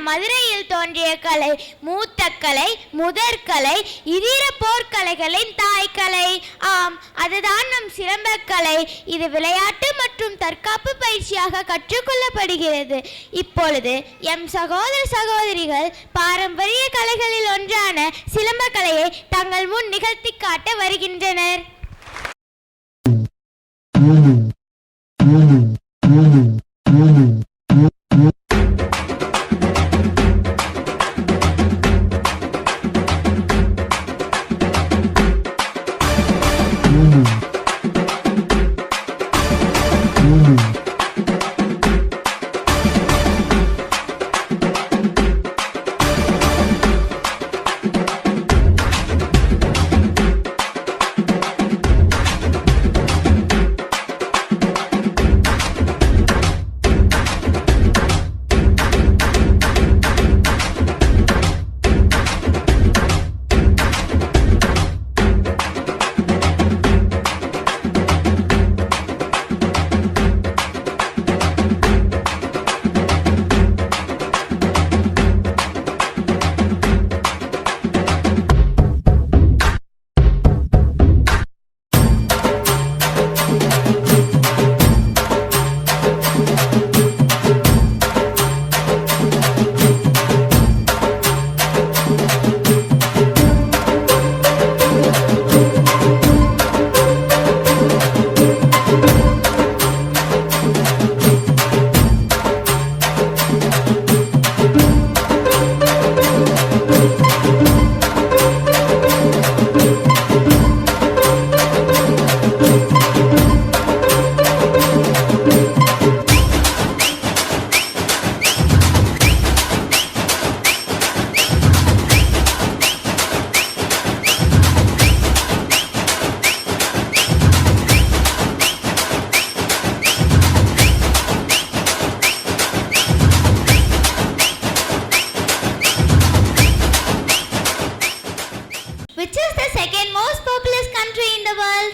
[SPEAKER 2] மதுரையில் தோன்றிய கலை மூத்த கலை, முதற்கலை, இதர போர்க்கலைகளின் தாய்க்கலை. ஆம், அதுதான் நம் சிலம்பக்கலை. இது விளையாட்டு மற்றும் தற்காப்பு பயிற்சியாக கற்றுக்கொள்ளப்படுகிறது. இப்பொழுது எம் சகோதர சகோதரிகள் பாரம்பரிய கலைகளில் ஒன்றான சிலம்பக்கலையை தங்கள் முன் நிகழ்த்தி காட்ட வருகின்றனர்.
[SPEAKER 3] Which is the second most populous country in the world?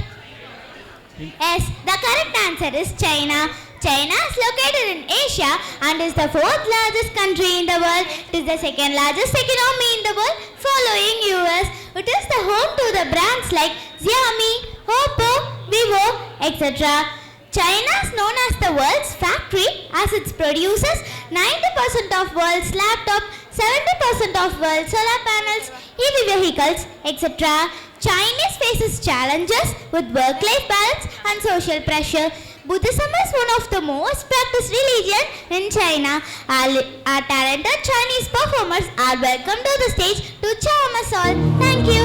[SPEAKER 3] Yes, the correct answer is China. China is located in Asia and is the fourth largest country in the world. It is the second largest economy in the world following US. It is the home to the brands like Xiaomi, Oppo, Vivo, etc. China is known as the world's factory as it produces 90% of world's laptops, 70% of world's solar panels, EV vehicles, etc. Chinese faces challenges with work-life balance and social pressure. Buddhism is one of the most practiced religion in China. Our talented Chinese performers are welcome to the stage to charm us all. Thank you.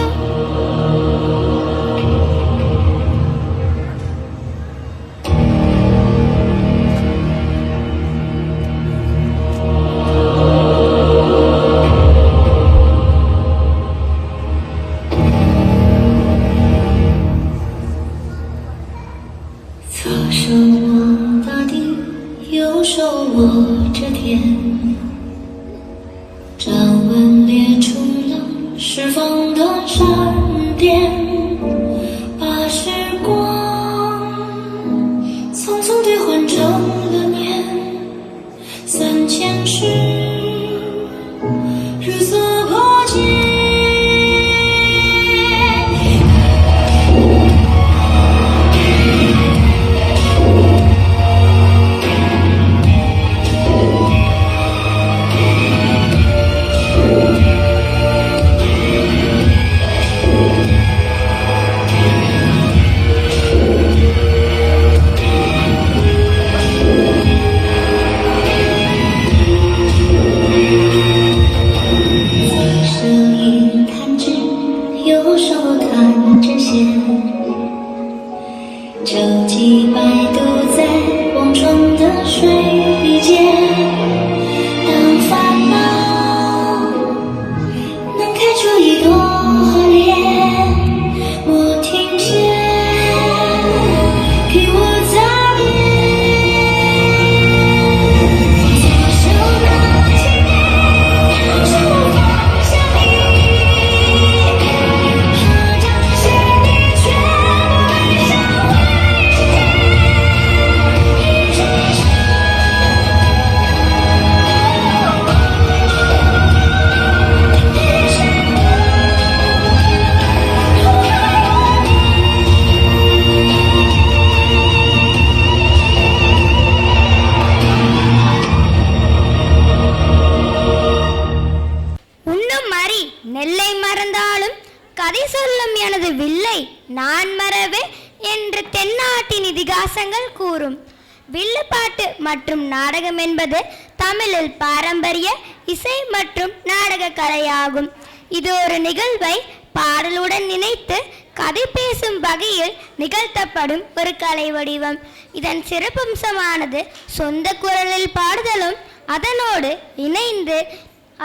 [SPEAKER 3] வில்லுப்பாட்டு மற்றும் நாடகம் என்பது தமிழில் பாரம்பரிய இசை மற்றும் நாடக கலையாகும். இது ஒரு நிகழ்வை பாடலுடன் இணைத்து கதை பேசும் வகையில் நிகழ்த்தப்படும் ஒரு கலை வடிவம். இதன் சிறப்பம்சமானது சொந்த குரலில் பாடுதலும் அதனோடு இணைந்து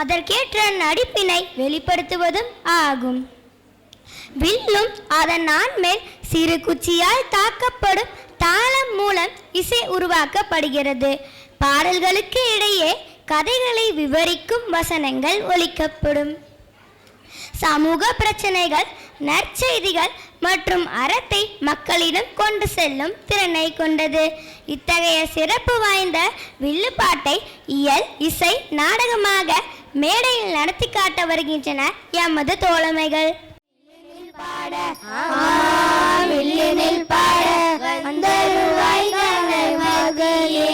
[SPEAKER 3] அதற்கேற்ற நடிப்பினை வெளிப்படுத்துவதும் ஆகும். வில்லும் அதன் நான்மேல் சிறு குச்சியால் தாக்கப்படும் தாளம் மூலம் இசை உருவாக்கப்படுகிறது. பாடல்களுக்கு இடையே கதைகளை விவரிக்கும் வசனங்கள் ஒலிக்கப்படும். சமூக பிரச்சனைகள், நற்செய்திகள் மற்றும் அறத்தை மக்களிடம் கொண்டு செல்லும் திறனை கொண்டது. இத்தகைய சிறப்பு வாய்ந்த வில்லுப்பாட்டை இயல், இசை, நாடகமாக மேடையில் நடத்தி காட்ட வருகின்றனர் எமது தோழமைகள். பாட வில்லினில் பாட வந்தருவாய் மகளே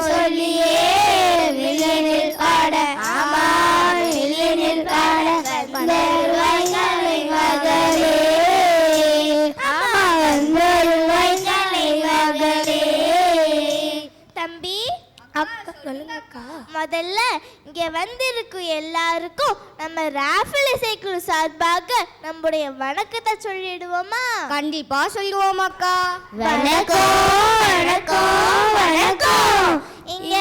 [SPEAKER 3] சொல்லியே வில்லினில் பாட வில்லினில் பாட வந்தருவாய் மகளே வந்தருவாய் மகளே. தம்பி முதல்ல இங்க வந்திருக்கும் எல்லாருக்கும் நம்ம ராஃபில் இசைக்குழு சார்பாக நம்முடைய வணக்கத்தை சொல்லிடுவோமா?
[SPEAKER 2] கண்டிப்பா சொல்லுவோம் அக்கா.
[SPEAKER 3] வணக்கம் வணக்கம் வணக்கம். இங்க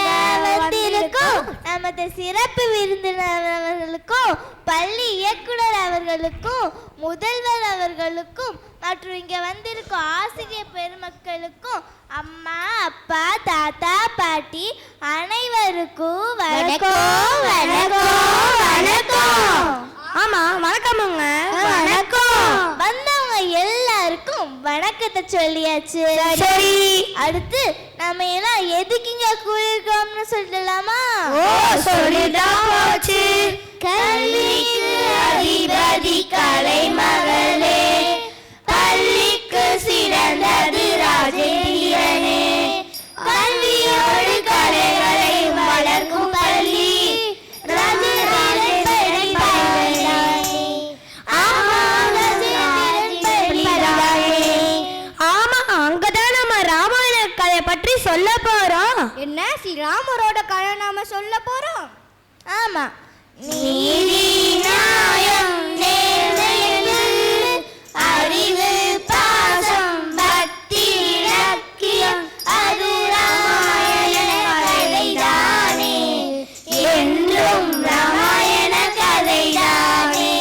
[SPEAKER 3] வந்திருக்கும் நமது சிறப்பு விருந்தினர் அவர்களுக்கும், பள்ளி இயக்குனர் அவர்களுக்கும், முதல்வர் அவர்களுக்கும் மற்றும் இங்க வந்திருக்கும் ஆசிரியர் பெருமக்களுக்கும், அம்மா, அப்பா, தாத்தா, பாட்டி அனைவருக்கும் வணக்கம் வணக்கம் வணக்கம். விஷயத்த சொல்லியாச்சு.
[SPEAKER 1] சரி,
[SPEAKER 3] அடுத்து நம்ம எல்லாம் எதுக்கு இங்க கூடியிருக்கோம்னு சொல்லலாமா?
[SPEAKER 1] சொல்லிதான் போச்சு.
[SPEAKER 3] கல்விக்கு அதிபதி கலைமகளே, பள்ளிக்கு சிறந்தது ராஜேந்திரனே, கல்வியோடு கலைகளை வளர்க்கும் பள்ளி
[SPEAKER 1] பற்றி சொல்ல போறோம்.
[SPEAKER 2] என்ன ஸ்ரீராமரோட கதை நாம சொல்ல போறோம்?
[SPEAKER 3] ஆமா. நீதி நியாயம் நேர்மையு அறிவு பாசம் பக்தி இலக்கியம் அது ராமாயண கதைதானே, என்றும் ராமாயண கதைதானே.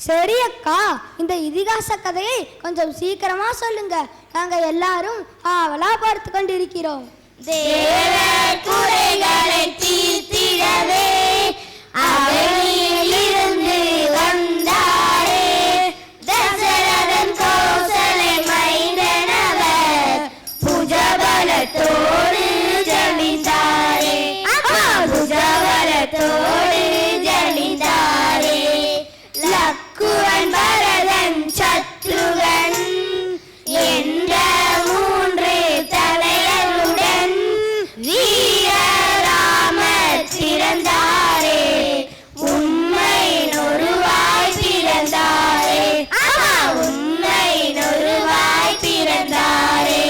[SPEAKER 1] சரி அக்கா, இந்த இதிகாச கதையை கொஞ்சம் சீக்கிரமா சொல்லுங்க. நாங்க எல்லாரும் ஆவலா பார்த்து கொண்டிருக்கிறோம்.
[SPEAKER 3] தேவர் குறைகளை தீர்த்திடவே அவனிலிருந்து வந்தாரே, தசரதன் கௌசலை மைந்தனவர் புஜபலத்தோடு ஜெயித்தாரே, புஜபலத்தோடு ஜெயித்தாரே. லக்குவன் பரதன் சத்ருகன் என்ற மூன்று தலைவருடன் வீரராமர் பிறந்தாரே, உண்மை நொருவாய் பிறந்தாரே, உண்மை நொருவாய் பிறந்தாரே.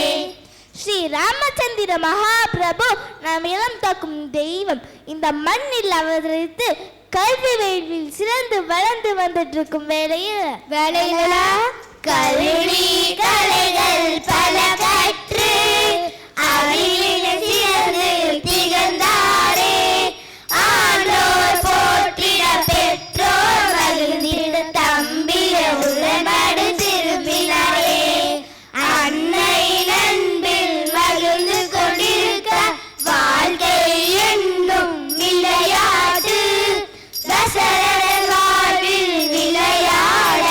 [SPEAKER 3] ஸ்ரீ ராமச்சந்திர மகாபிரபு நம் இளம் தாக்கும் தெய்வம் இந்த மண்ணில் அவதரித்து கல்வி வேள்வியில் சிறந்து வளர்ந்து வந்துட்டு இருக்கும் வேளையில கல்வி கலைகள் பல கற்று அறிவினை சிறந்து திகழ்ந்தாரே, ஆண்டோர் போற்றிட பெற்றோர் மகிழ்ந்திட தம்பிய உடன்படு திரும்பினாரே, அன்னை நண்பில் மகிழ்ந்து கொண்டிருக்க வாழ்க்கை என்னும் விளையாட்டு தசரதன் வாழ்வில் விளையாட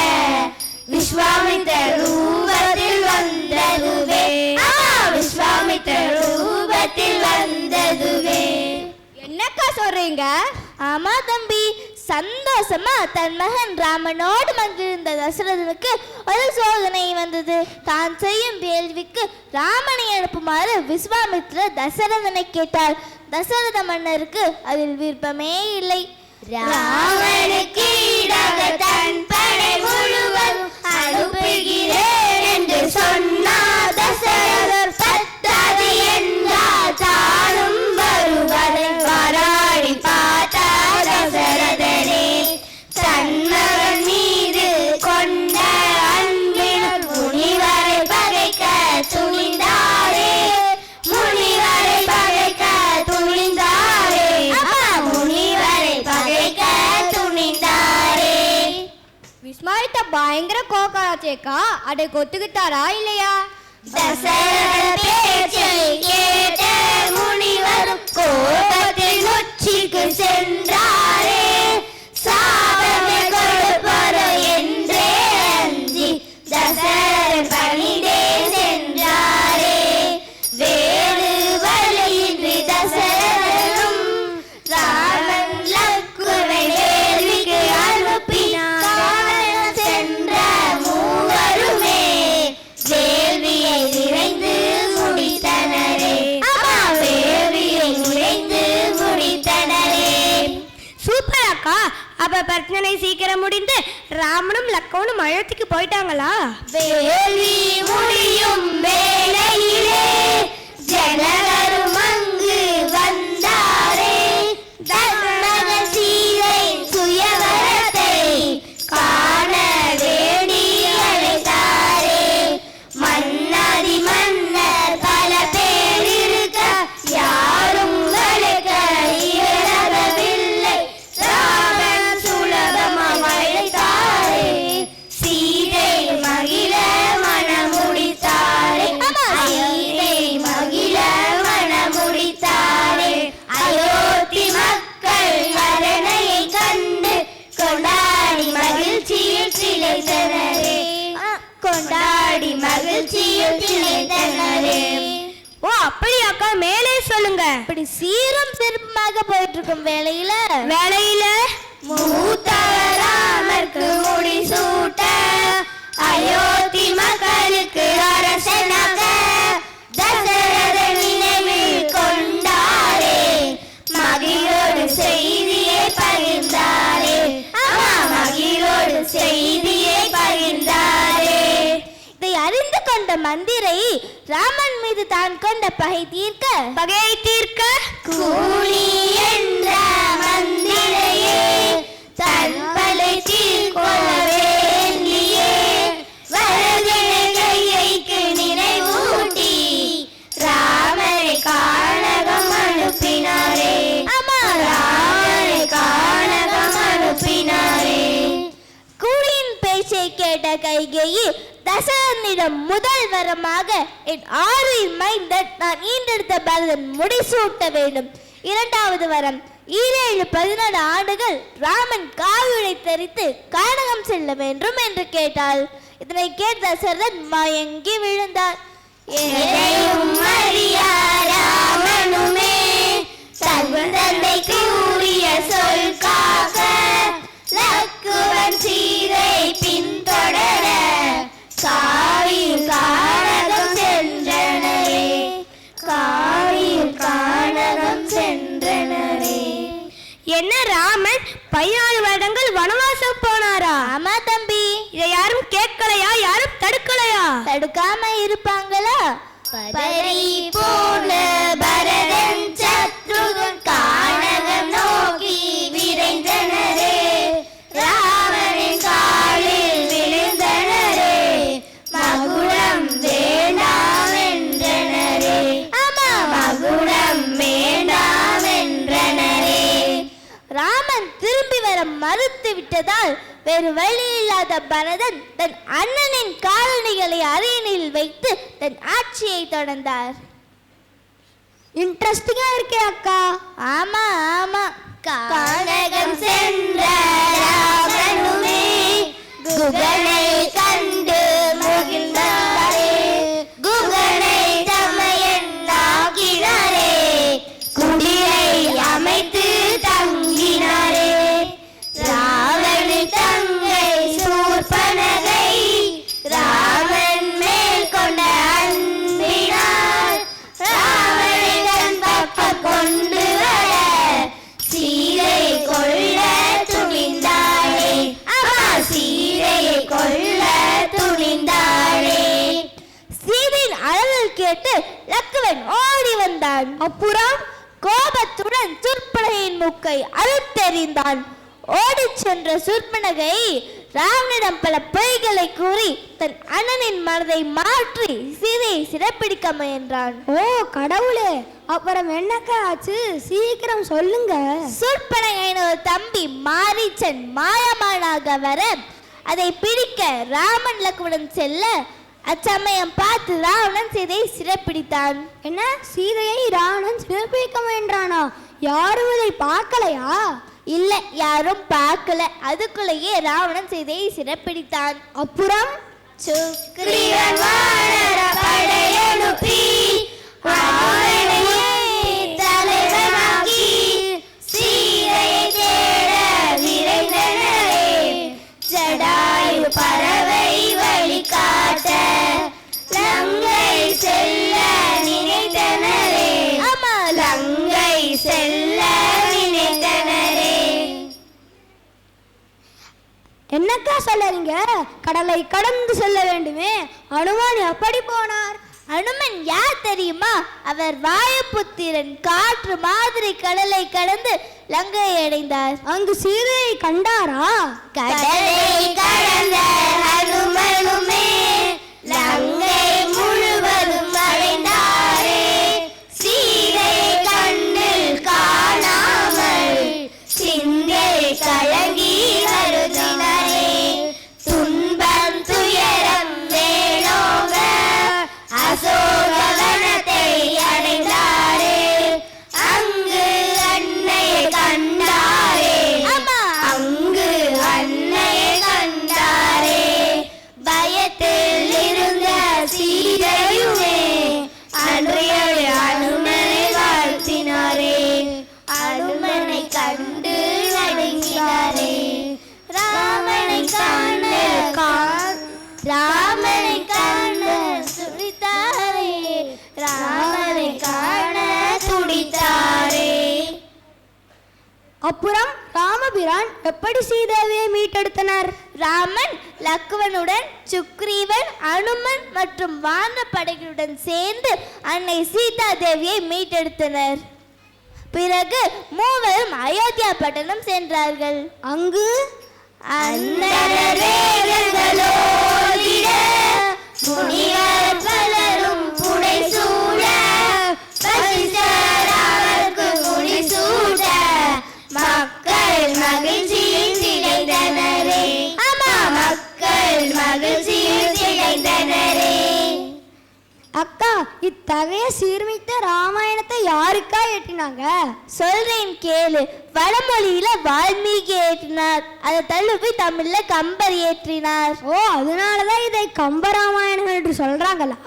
[SPEAKER 3] விஸ்வாமித்திர ரூபத்தில் வந்ததுவே, விஸ்வாமித்திர ரூபத்தில் வந்ததுவே.
[SPEAKER 2] என்னக்கா சொல்றீங்க?
[SPEAKER 3] ஆமா தம்பி, சந்தோஷமா தன் மகன் ராமனோடு மகிழ்ந்த தசரதனுக்கு ஒரு சோதனை வந்தது. தான் செய்யும் வேள்விக்கு ராமனை அனுப்புமாறு விஸ்வாமித்திரர் தசரதனை கேட்டார். தசரத மன்னருக்கு அதில் விருப்பமே இல்லை. ராமனுக்கு ஈடாக தன் படை முழுவதும் அனுப்புகிறேன் என்று சொன்னார் தசரதர். பத்தாது என்றால் தானும் வருவதை வராடி பார்த்தார் தசரதனே. தன்மகன் மீது கொண்ட அன்பினால் முனிவரை பகைக்க துணிந்தாரே, முனிவரை பகைக்க துணிந்தாரே, முனிவரை பகைக்க துணிந்தாரே.
[SPEAKER 2] விஸ்மாயிட்ட பயங்கர கோக்காச்சேக்கா, அதை கொத்துக்கிட்டாரா இல்லையா?
[SPEAKER 3] தசரதர் பேச்சை கேட்ட முனிவரும் கோபத்தின் உச்சிக்கு சென்றாரே, சாபமே கொடுப்பாரோ என்றே அஞ்சி தசரதர் பணிந்தே சென்றாரே. வேறு வழியின்றி தசரதனும் ராமன் லக்குவனை வேள்விக்கு அனுப்பினார். சென்ற மூவருமே வேள்வியை நிறைந்து முடித்தனரே, வேள்வியை நிறைந்து முடித்தனரே.
[SPEAKER 1] சூப்பர் அக்கா, அப்ப பிரச்சனை சீக்கிரம் முடிந்து ராமனும் லக்ஷ்மணனும் அழத்துக்கு போயிட்டாங்களா?
[SPEAKER 3] வேள்வி முடியும் வேளையிலே ஜனகரும் அங்கு வந்தாரே, தன்மக சீதை சுயவரத்தை காண வேண்டி அழைத்தாரே. மன்னாதி மன்னர் பல பேர் இருக்க யாரும் அழைக்க இயலவில்லை, ராமன் சுலபமாய் அழைத்தாரே. சீதை மகிழ மணமுடித்தாரே, சீதை மகிழ மணமுடித்தாரே. அயோத்தி மக்கள் வரணையை கண்டு கொண்டாடி மகிழ்ச்சியில் திளைத்தனரே, கொண்டாடி மகிழ்ச்சி உச்சியில் திளைத்தனரே.
[SPEAKER 1] ஓ அப்படியாக்கா, மேலே சொல்லுங்க.
[SPEAKER 3] இப்படி சீரும் சிறப்புமாக போயிட்டு இருக்கும் வேளையில
[SPEAKER 1] மூத்தவராமர்க்கு முடிசூட்ட அயோத்தி மக்களுக்கு அரசனாக தசரத நினைவில் கொண்டாரே. மகிழோடு செய்தியை பகிர்ந்தாரே. ஆமா, மகிழோடு செய்தியை பகிர்ந்தாரே.
[SPEAKER 3] இதை அறிந்து கொண்ட மந்திரை ராமன் மீது தான் கொண்ட பகையை தீர்க்க
[SPEAKER 1] கூலி என்ற மந்திரையே தன் பலை தீர்க்கொள்ள வேண்டியே வரதன கையைக்கு நினைவூட்டி ராமரை கானகம் அனுப்பினாரே. ஆமா, ராமரை கானகம் அனுப்பினாரே.
[SPEAKER 3] கூலியின் பேச்சை கேட்ட கைகேயி தசரதனிடம் முதல் வரமாக என் 6 மைந்தன் நான் ஈண்டெடுத்த பரதன் முடிசூட்ட வேண்டும். 2வது வரம் 7-14 ஆண்டுகள் ராமன் காவியை தரித்து கானகம் செல்ல வேண்டும் என்று கேட்டாள். இதனை கேட்ட தசரதன் மயங்கி விழுந்தார்.
[SPEAKER 1] எதையும் அறியா ராமனுமே தன் தந்தை கூறிய சொல் காக்க லக்குவன் சீதை பின்தொடர காவில் கானகம் சென்றனரே. காவில் கானகம் சென்றனரே.
[SPEAKER 3] என்ன ராமன் 14 வருடங்கள் வனவாசம் போனாரா?
[SPEAKER 1] ஆமா தம்பி.
[SPEAKER 3] இதை யாரும் கேட்கலையா? யாரும் தடுக்கலையா?
[SPEAKER 1] தடுக்காம இருப்பாங்களா? பதறி போன பரதன் சத்ருகன் கானகம் நோக்கி விரைந்தனரே. ராமனின் காலில் விழுந்தனரே. மகுடம் வேண்டாம் என்றனரே. ஆமா, மகுடம் வேண்டாம் என்றனரே.
[SPEAKER 3] ராமன் திரும்பி வர மறுத்து விட்டதால் வேறு வழி இல்லாத பரதன் தன் அண்ணனின் காலணிகளை அரியணையில் வைத்து தன் ஆட்சியை தொடர்ந்தார்.
[SPEAKER 1] இன்ட்ரெஸ்டிங்கா இருக்கே அக்கா. ஆமா ஆமா. கானகம் சென்ற ராமனுமே குகனை கண்டு மகிழ்ந்தாரே. குகனை தமையனாக்கினாரே. குடிலை அமைத்து தங்கினாரே. ராவணன் தங்கை சூர்பனகை ராமன் மேல் கொண்ட அன்பினால் ராவணனை தன் பக்கம் கொண்டு வர சீதை கொள்ள துணிந்தாரே. ஆமா, சீதையை கொள்ள துணிந்தாரே.
[SPEAKER 3] சீதையின் அழகை கேட்டு லக்குவன் ஓடி வந்தான். அப்புறம் கோபத்துடன் சூர்பனகையின் மூக்கை அறுத்தெறிந்தான். ஓடிச் சென்ற சூர்பனகை ராவனிடம் பல பொய்களை கூறி தன் அண்ணனின் மனதை மாற்றி சீதையை சிறைப்பிடிக்க முயன்றான்.
[SPEAKER 1] ஓ கடவுளே, அப்புறம் என்னக்கா ஆச்சு? சீக்கிரம் சொல்லுங்க.
[SPEAKER 3] சூர்பனகையின் ஒரு தம்பி மாரீச்சன் மாயமானாக வர அதை பிடிக்க ராமன் லக்குவனுடன் செல்ல அச்சமயம் பார்த்து ராவணன் சீதையை சிறைப்பிடித்தான்.
[SPEAKER 1] என்ன, சீதையை ராவணன் சிறைப்பிடிக்க முயன்றானா? யாரும் இதை பார்க்கலையா?
[SPEAKER 3] இல்ல, யாரும் பார்க்கல. அதுக்குள்ளேயே ராவணன் சீதையை சிறைப்பிடித்தான்.
[SPEAKER 1] அப்புறம்
[SPEAKER 3] சுக்ரீவன் வானர படையனுப்பி ராவணனை தலைவனாக்கி சீதையை தேட விரைந்தனரே. ஜடாயு பறவை வழிகாட்ட லங்கை செல்ல நினைத்தனரே. ஆமா, லங்கை செல்ல நினைத்தனரே.
[SPEAKER 1] என்னக்கா சொல்லுறீங்க? கடலை கடந்து செல்ல வேண்டுமே, அனுமான் எப்படி போனார்?
[SPEAKER 3] அனுமன் யார் தெரியுமா? அவர் வாயுபுத்திரன். காற்று மாதிரி கடலை கடந்து லங்கை அடைந்தார்.
[SPEAKER 1] அங்கு சீதையை கண்டாரா?
[SPEAKER 3] கடலை கடந்த அனுமனுமே லங்கை முழுவதும் அடைந்தாரே. சீதை கண்ணில் காணாமல் சிந்தை கலங்கி வருதினரே. துன்பம் துயரம் வேணோக அசோகவனத்தை அடைந்தாரே. அங்கு அன்னையை கண்டாரே. ஆமா, அங்கு அன்னையை கண்டாரே.
[SPEAKER 1] அப்புறம் ராமபிரான் எப்படி சீதாவையை மீட்டெடுத்தனர்?
[SPEAKER 2] ராமன் லக்குவனுடன் சுக்ரீவன், அனுமன் மற்றும் வான படைகளுடன் சேர்ந்து அன்னை சீதா தேவியை மீட்டெடுத்தனர். பிறகு மூவரும் அயோத்தியா பட்டணம் சென்றார்கள்.
[SPEAKER 1] அங்கு
[SPEAKER 2] முனிவர் பலரும் புடைசூழ வசிஷ்டராமருக்கு முடிசூட்ட மக்கள் மகிழ்ச்சியில் திளைத்தனரே. ஆமா, மக்கள் மகிழ்ச்சியில் திளைத்தனரே.
[SPEAKER 1] அக்கா, இத்தகைய சீர்மித்த ராமாயணத்தை யாருக்கா ஏற்றினாங்க?
[SPEAKER 2] சொல்றேன் கேளு. வடமொழியில வால்மீகி ஏற்றினார். அதை தள்ளுபி தமிழ்ல கம்பர் ஏற்றினார்.
[SPEAKER 1] ஓ, அதனாலதான் இதை கம்பராமாயணம் என்று சொல்றாங்களா?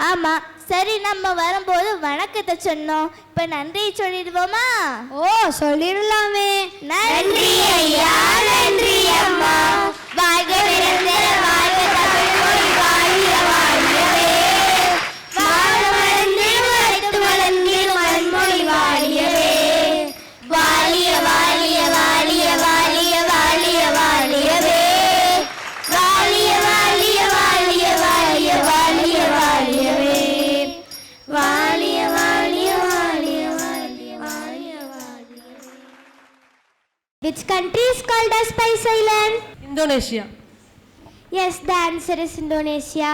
[SPEAKER 2] ஆமா. சரி, நம்ம வரும்போது வணக்கத்தை சொன்னோம். இப்ப நன்றி சொல்லிடுவோமா?
[SPEAKER 1] ஓ, சொல்லிடலாமே.
[SPEAKER 2] நன்றி ஐயா, நன்றி அம்மா. வாழ்க பிறந்த வாழ்க தமிழ் மொழி வாழிய வாழியவே. வாழ மறந்து மறைத்து வளர்ந்து மண்மொழி வாழியவே. வாழிய வாழிய வாழிய வாழிய வாழிய வாழியவே. வாழிய வாழிய வாழிய வாழிய வாழிய வாழியவே. வாழிய வாழிய வாழிய வாழிய வாழிய வாழியவே.
[SPEAKER 1] Which country is called as Spice Island?
[SPEAKER 5] Indonesia.
[SPEAKER 1] Yes, the answer is Indonesia.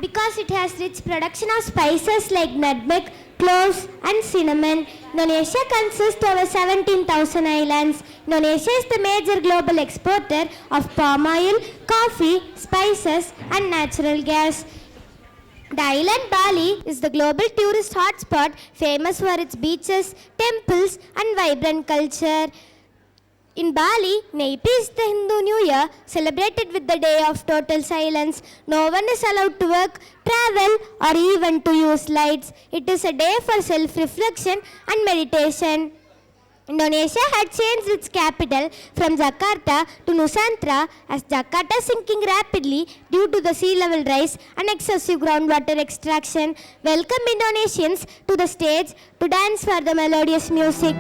[SPEAKER 1] Because it has rich production of spices like nutmeg, cloves and cinnamon. Indonesia consists of over 17,000 islands. Indonesia is the major global exporter of palm oil, coffee, spices and natural gas. The island Bali is the global tourist hotspot, famous for its beaches, temples and vibrant culture. In Bali, Nyepi is the Hindu New Year, celebrated with the day of total silence. No one is allowed to work, travel or even to use lights. It is a day for self-reflection and meditation. Indonesia had changed its capital from Jakarta to Nusantara, as Jakarta is sinking rapidly due to the sea level rise and excessive groundwater extraction. Welcome Indonesians to the stage to dance for the melodious music.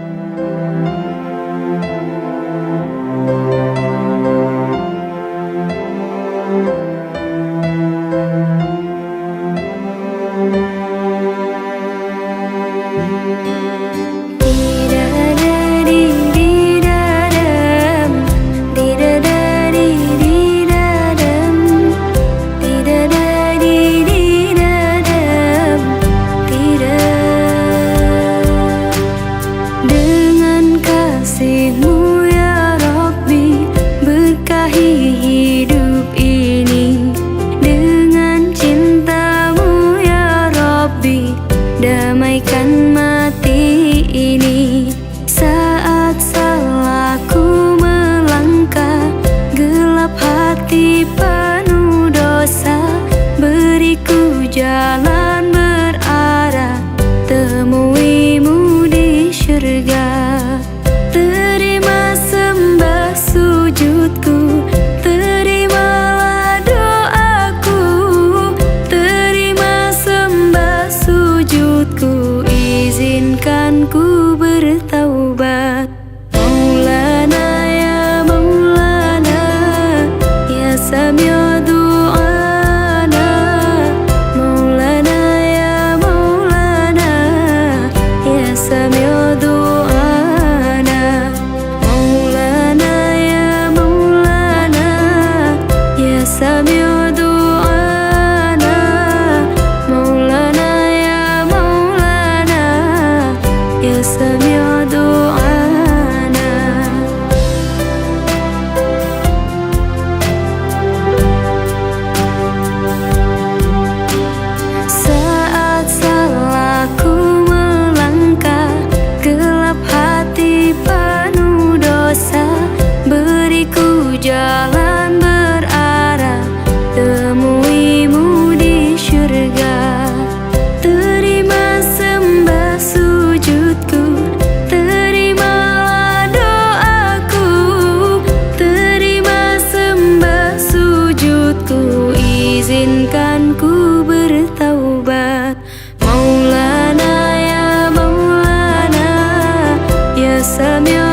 [SPEAKER 9] Maulana ya Maulana ya Samia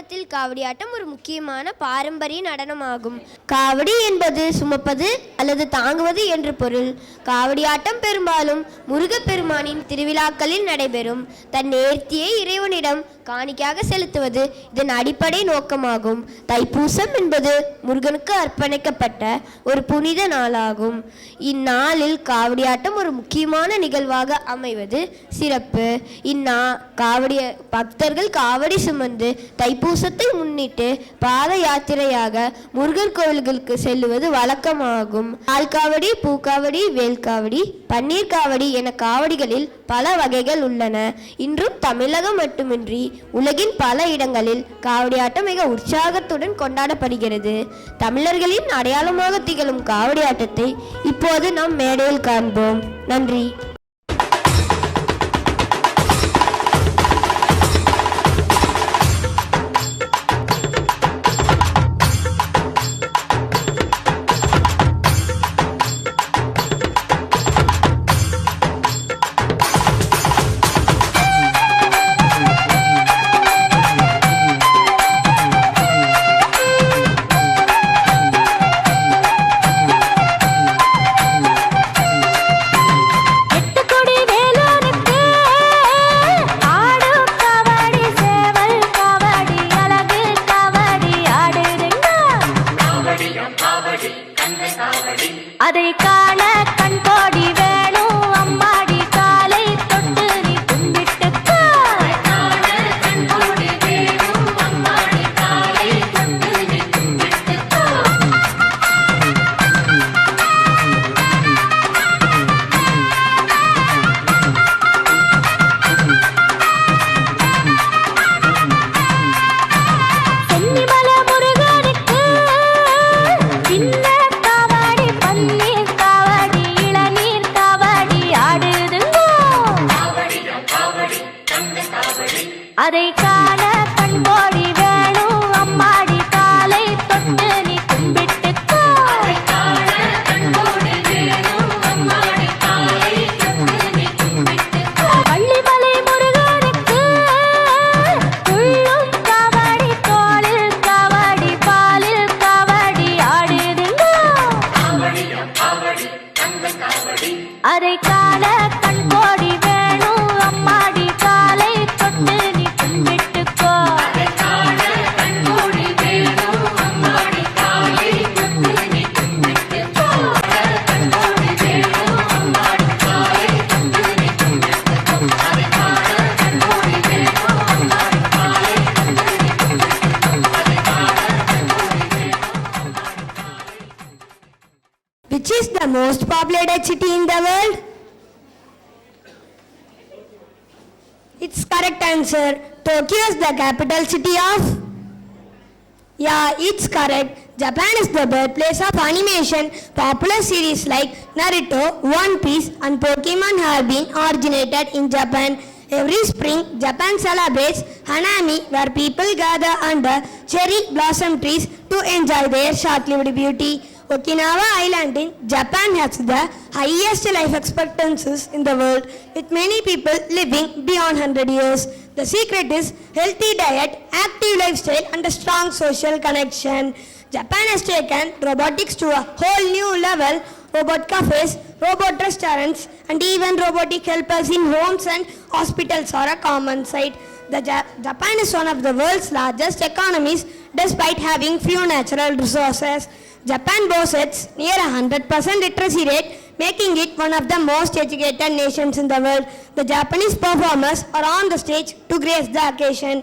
[SPEAKER 9] கிராமத்தில் காவடியாட்டம் ஒரு முக்கியமான பாரம்பரிய நடனமாகும். காவடி என்பது சுமப்பது அல்லது தாங்குவது என்று பொருள். காவடியாட்டம் பெரும்பாலும் முருகப்பெருமானின் திருவிழாக்களில் நடைபெறும். தன் நேர்த்தியை இறைவனிடம் காணிக்கையாக செலுத்துவது இதன் அடிப்படை நோக்கமாகும். தைப்பூசம் என்பது முருகனுக்கு அர்ப்பணிக்கப்பட்ட ஒரு புனித நாளாகும். இந்நாளில் காவடியாட்டம் ஒரு முக்கியமான நிகழ்வாக அமைவது சிறப்பு. பக்தர்கள் காவடி சுமந்து தைப்பூசத்தை முன்னிட்டு பாத யாத்திரையாக முருகர் கோவில்களுக்கு செல்லுவது வழக்கமாகும். ஆள்காவடி, பூக்காவடி, வேல்காவடி, பன்னீர் காவடி என காவடிகளில் பல வகைகள் உள்ளன. இன்றும் தமிழகம் மட்டுமின்றி உலகின் பல இடங்களில் காவடியாட்டம் மிக உற்சாகத்துடன் கொண்டாடப்படுகிறது. தமிழர்களின் அடையாளமாக திகழும் காவடியாட்டத்தை இப்போது நாம் மேடையில் காண்போம். நன்றி.
[SPEAKER 3] அதை காண கண் கோடி வேணும் அம்மாடி காலை தொட்டு நீ கும்பிட்டுக்கோ. சென்னிமல முருகனுக்கு சின்ன காவடி, பன்னீர் காவடி, இளநீர் காவடி ஆடுதுங்க. அதை காண கண் கோடி வேணும் அம்மாடி காலை தொட்டு நீ கும்பிட்டுக்கோ. வள்ளிமலை முருகனுக்கு துள்ளும் காவடி, தோளில் காவடி, பாலில் காவடி ஆடுதுங்க. அதை காண கண் கோடி வேணும் அம்மாடி காலை தொட்டு நீ கும்பிட்டுக்கோ.
[SPEAKER 1] Which is the most populated city in the world? It's correct answer. Tokyo is the capital city of? Yeah, it's correct. Japan is the birthplace of animation. Popular series like Naruto, One Piece and Pokemon have been originated in Japan. Every spring, Japan celebrates Hanami, where people gather under cherry blossom trees to enjoy their short-lived beauty. Okinawa Island in Japan has the highest life expectancies in the world, with many people living beyond 100 years. The secret is healthy diet, active lifestyle and a strong social connection. Japan has taken robotics to a whole new level. Robot cafes, robot restaurants and even robotic helpers in homes and hospitals are a common sight. Japan is one of the world's largest economies despite having few natural resources. Japan boasts near 100% literacy rate, making it one of the most educated nations in the world. The Japanese performers are on the stage to grace the occasion.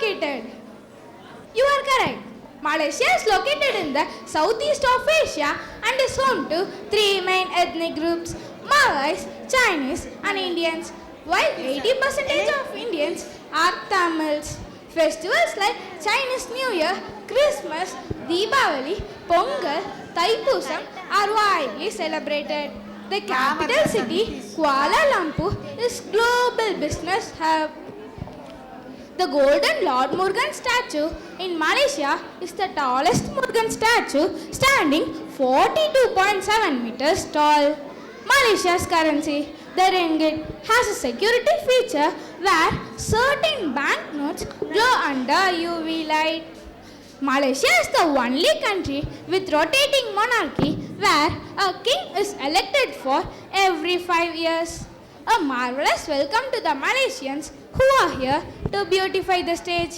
[SPEAKER 10] located? You are correct. Malaysia is located in the southeast of Asia and is home to 3 main ethnic groups: Malays, Chinese and Indians, while 80% of Indians are Tamils. Festivals like Chinese New Year, Christmas, Deepavali, Pongal, Thaipusam are widely celebrated. The capital city, Kuala Lumpur, is global business hub. The golden Lord Murugan statue in Malaysia is the tallest Murugan statue, standing 42.7 meters tall. Malaysia's currency, the ringgit, has a security feature where certain banknotes glow under UV light. Malaysia is the only country with rotating monarchy where a king is elected for every 5 years. A marvelous welcome to the Malaysians who are here to beautify the stage.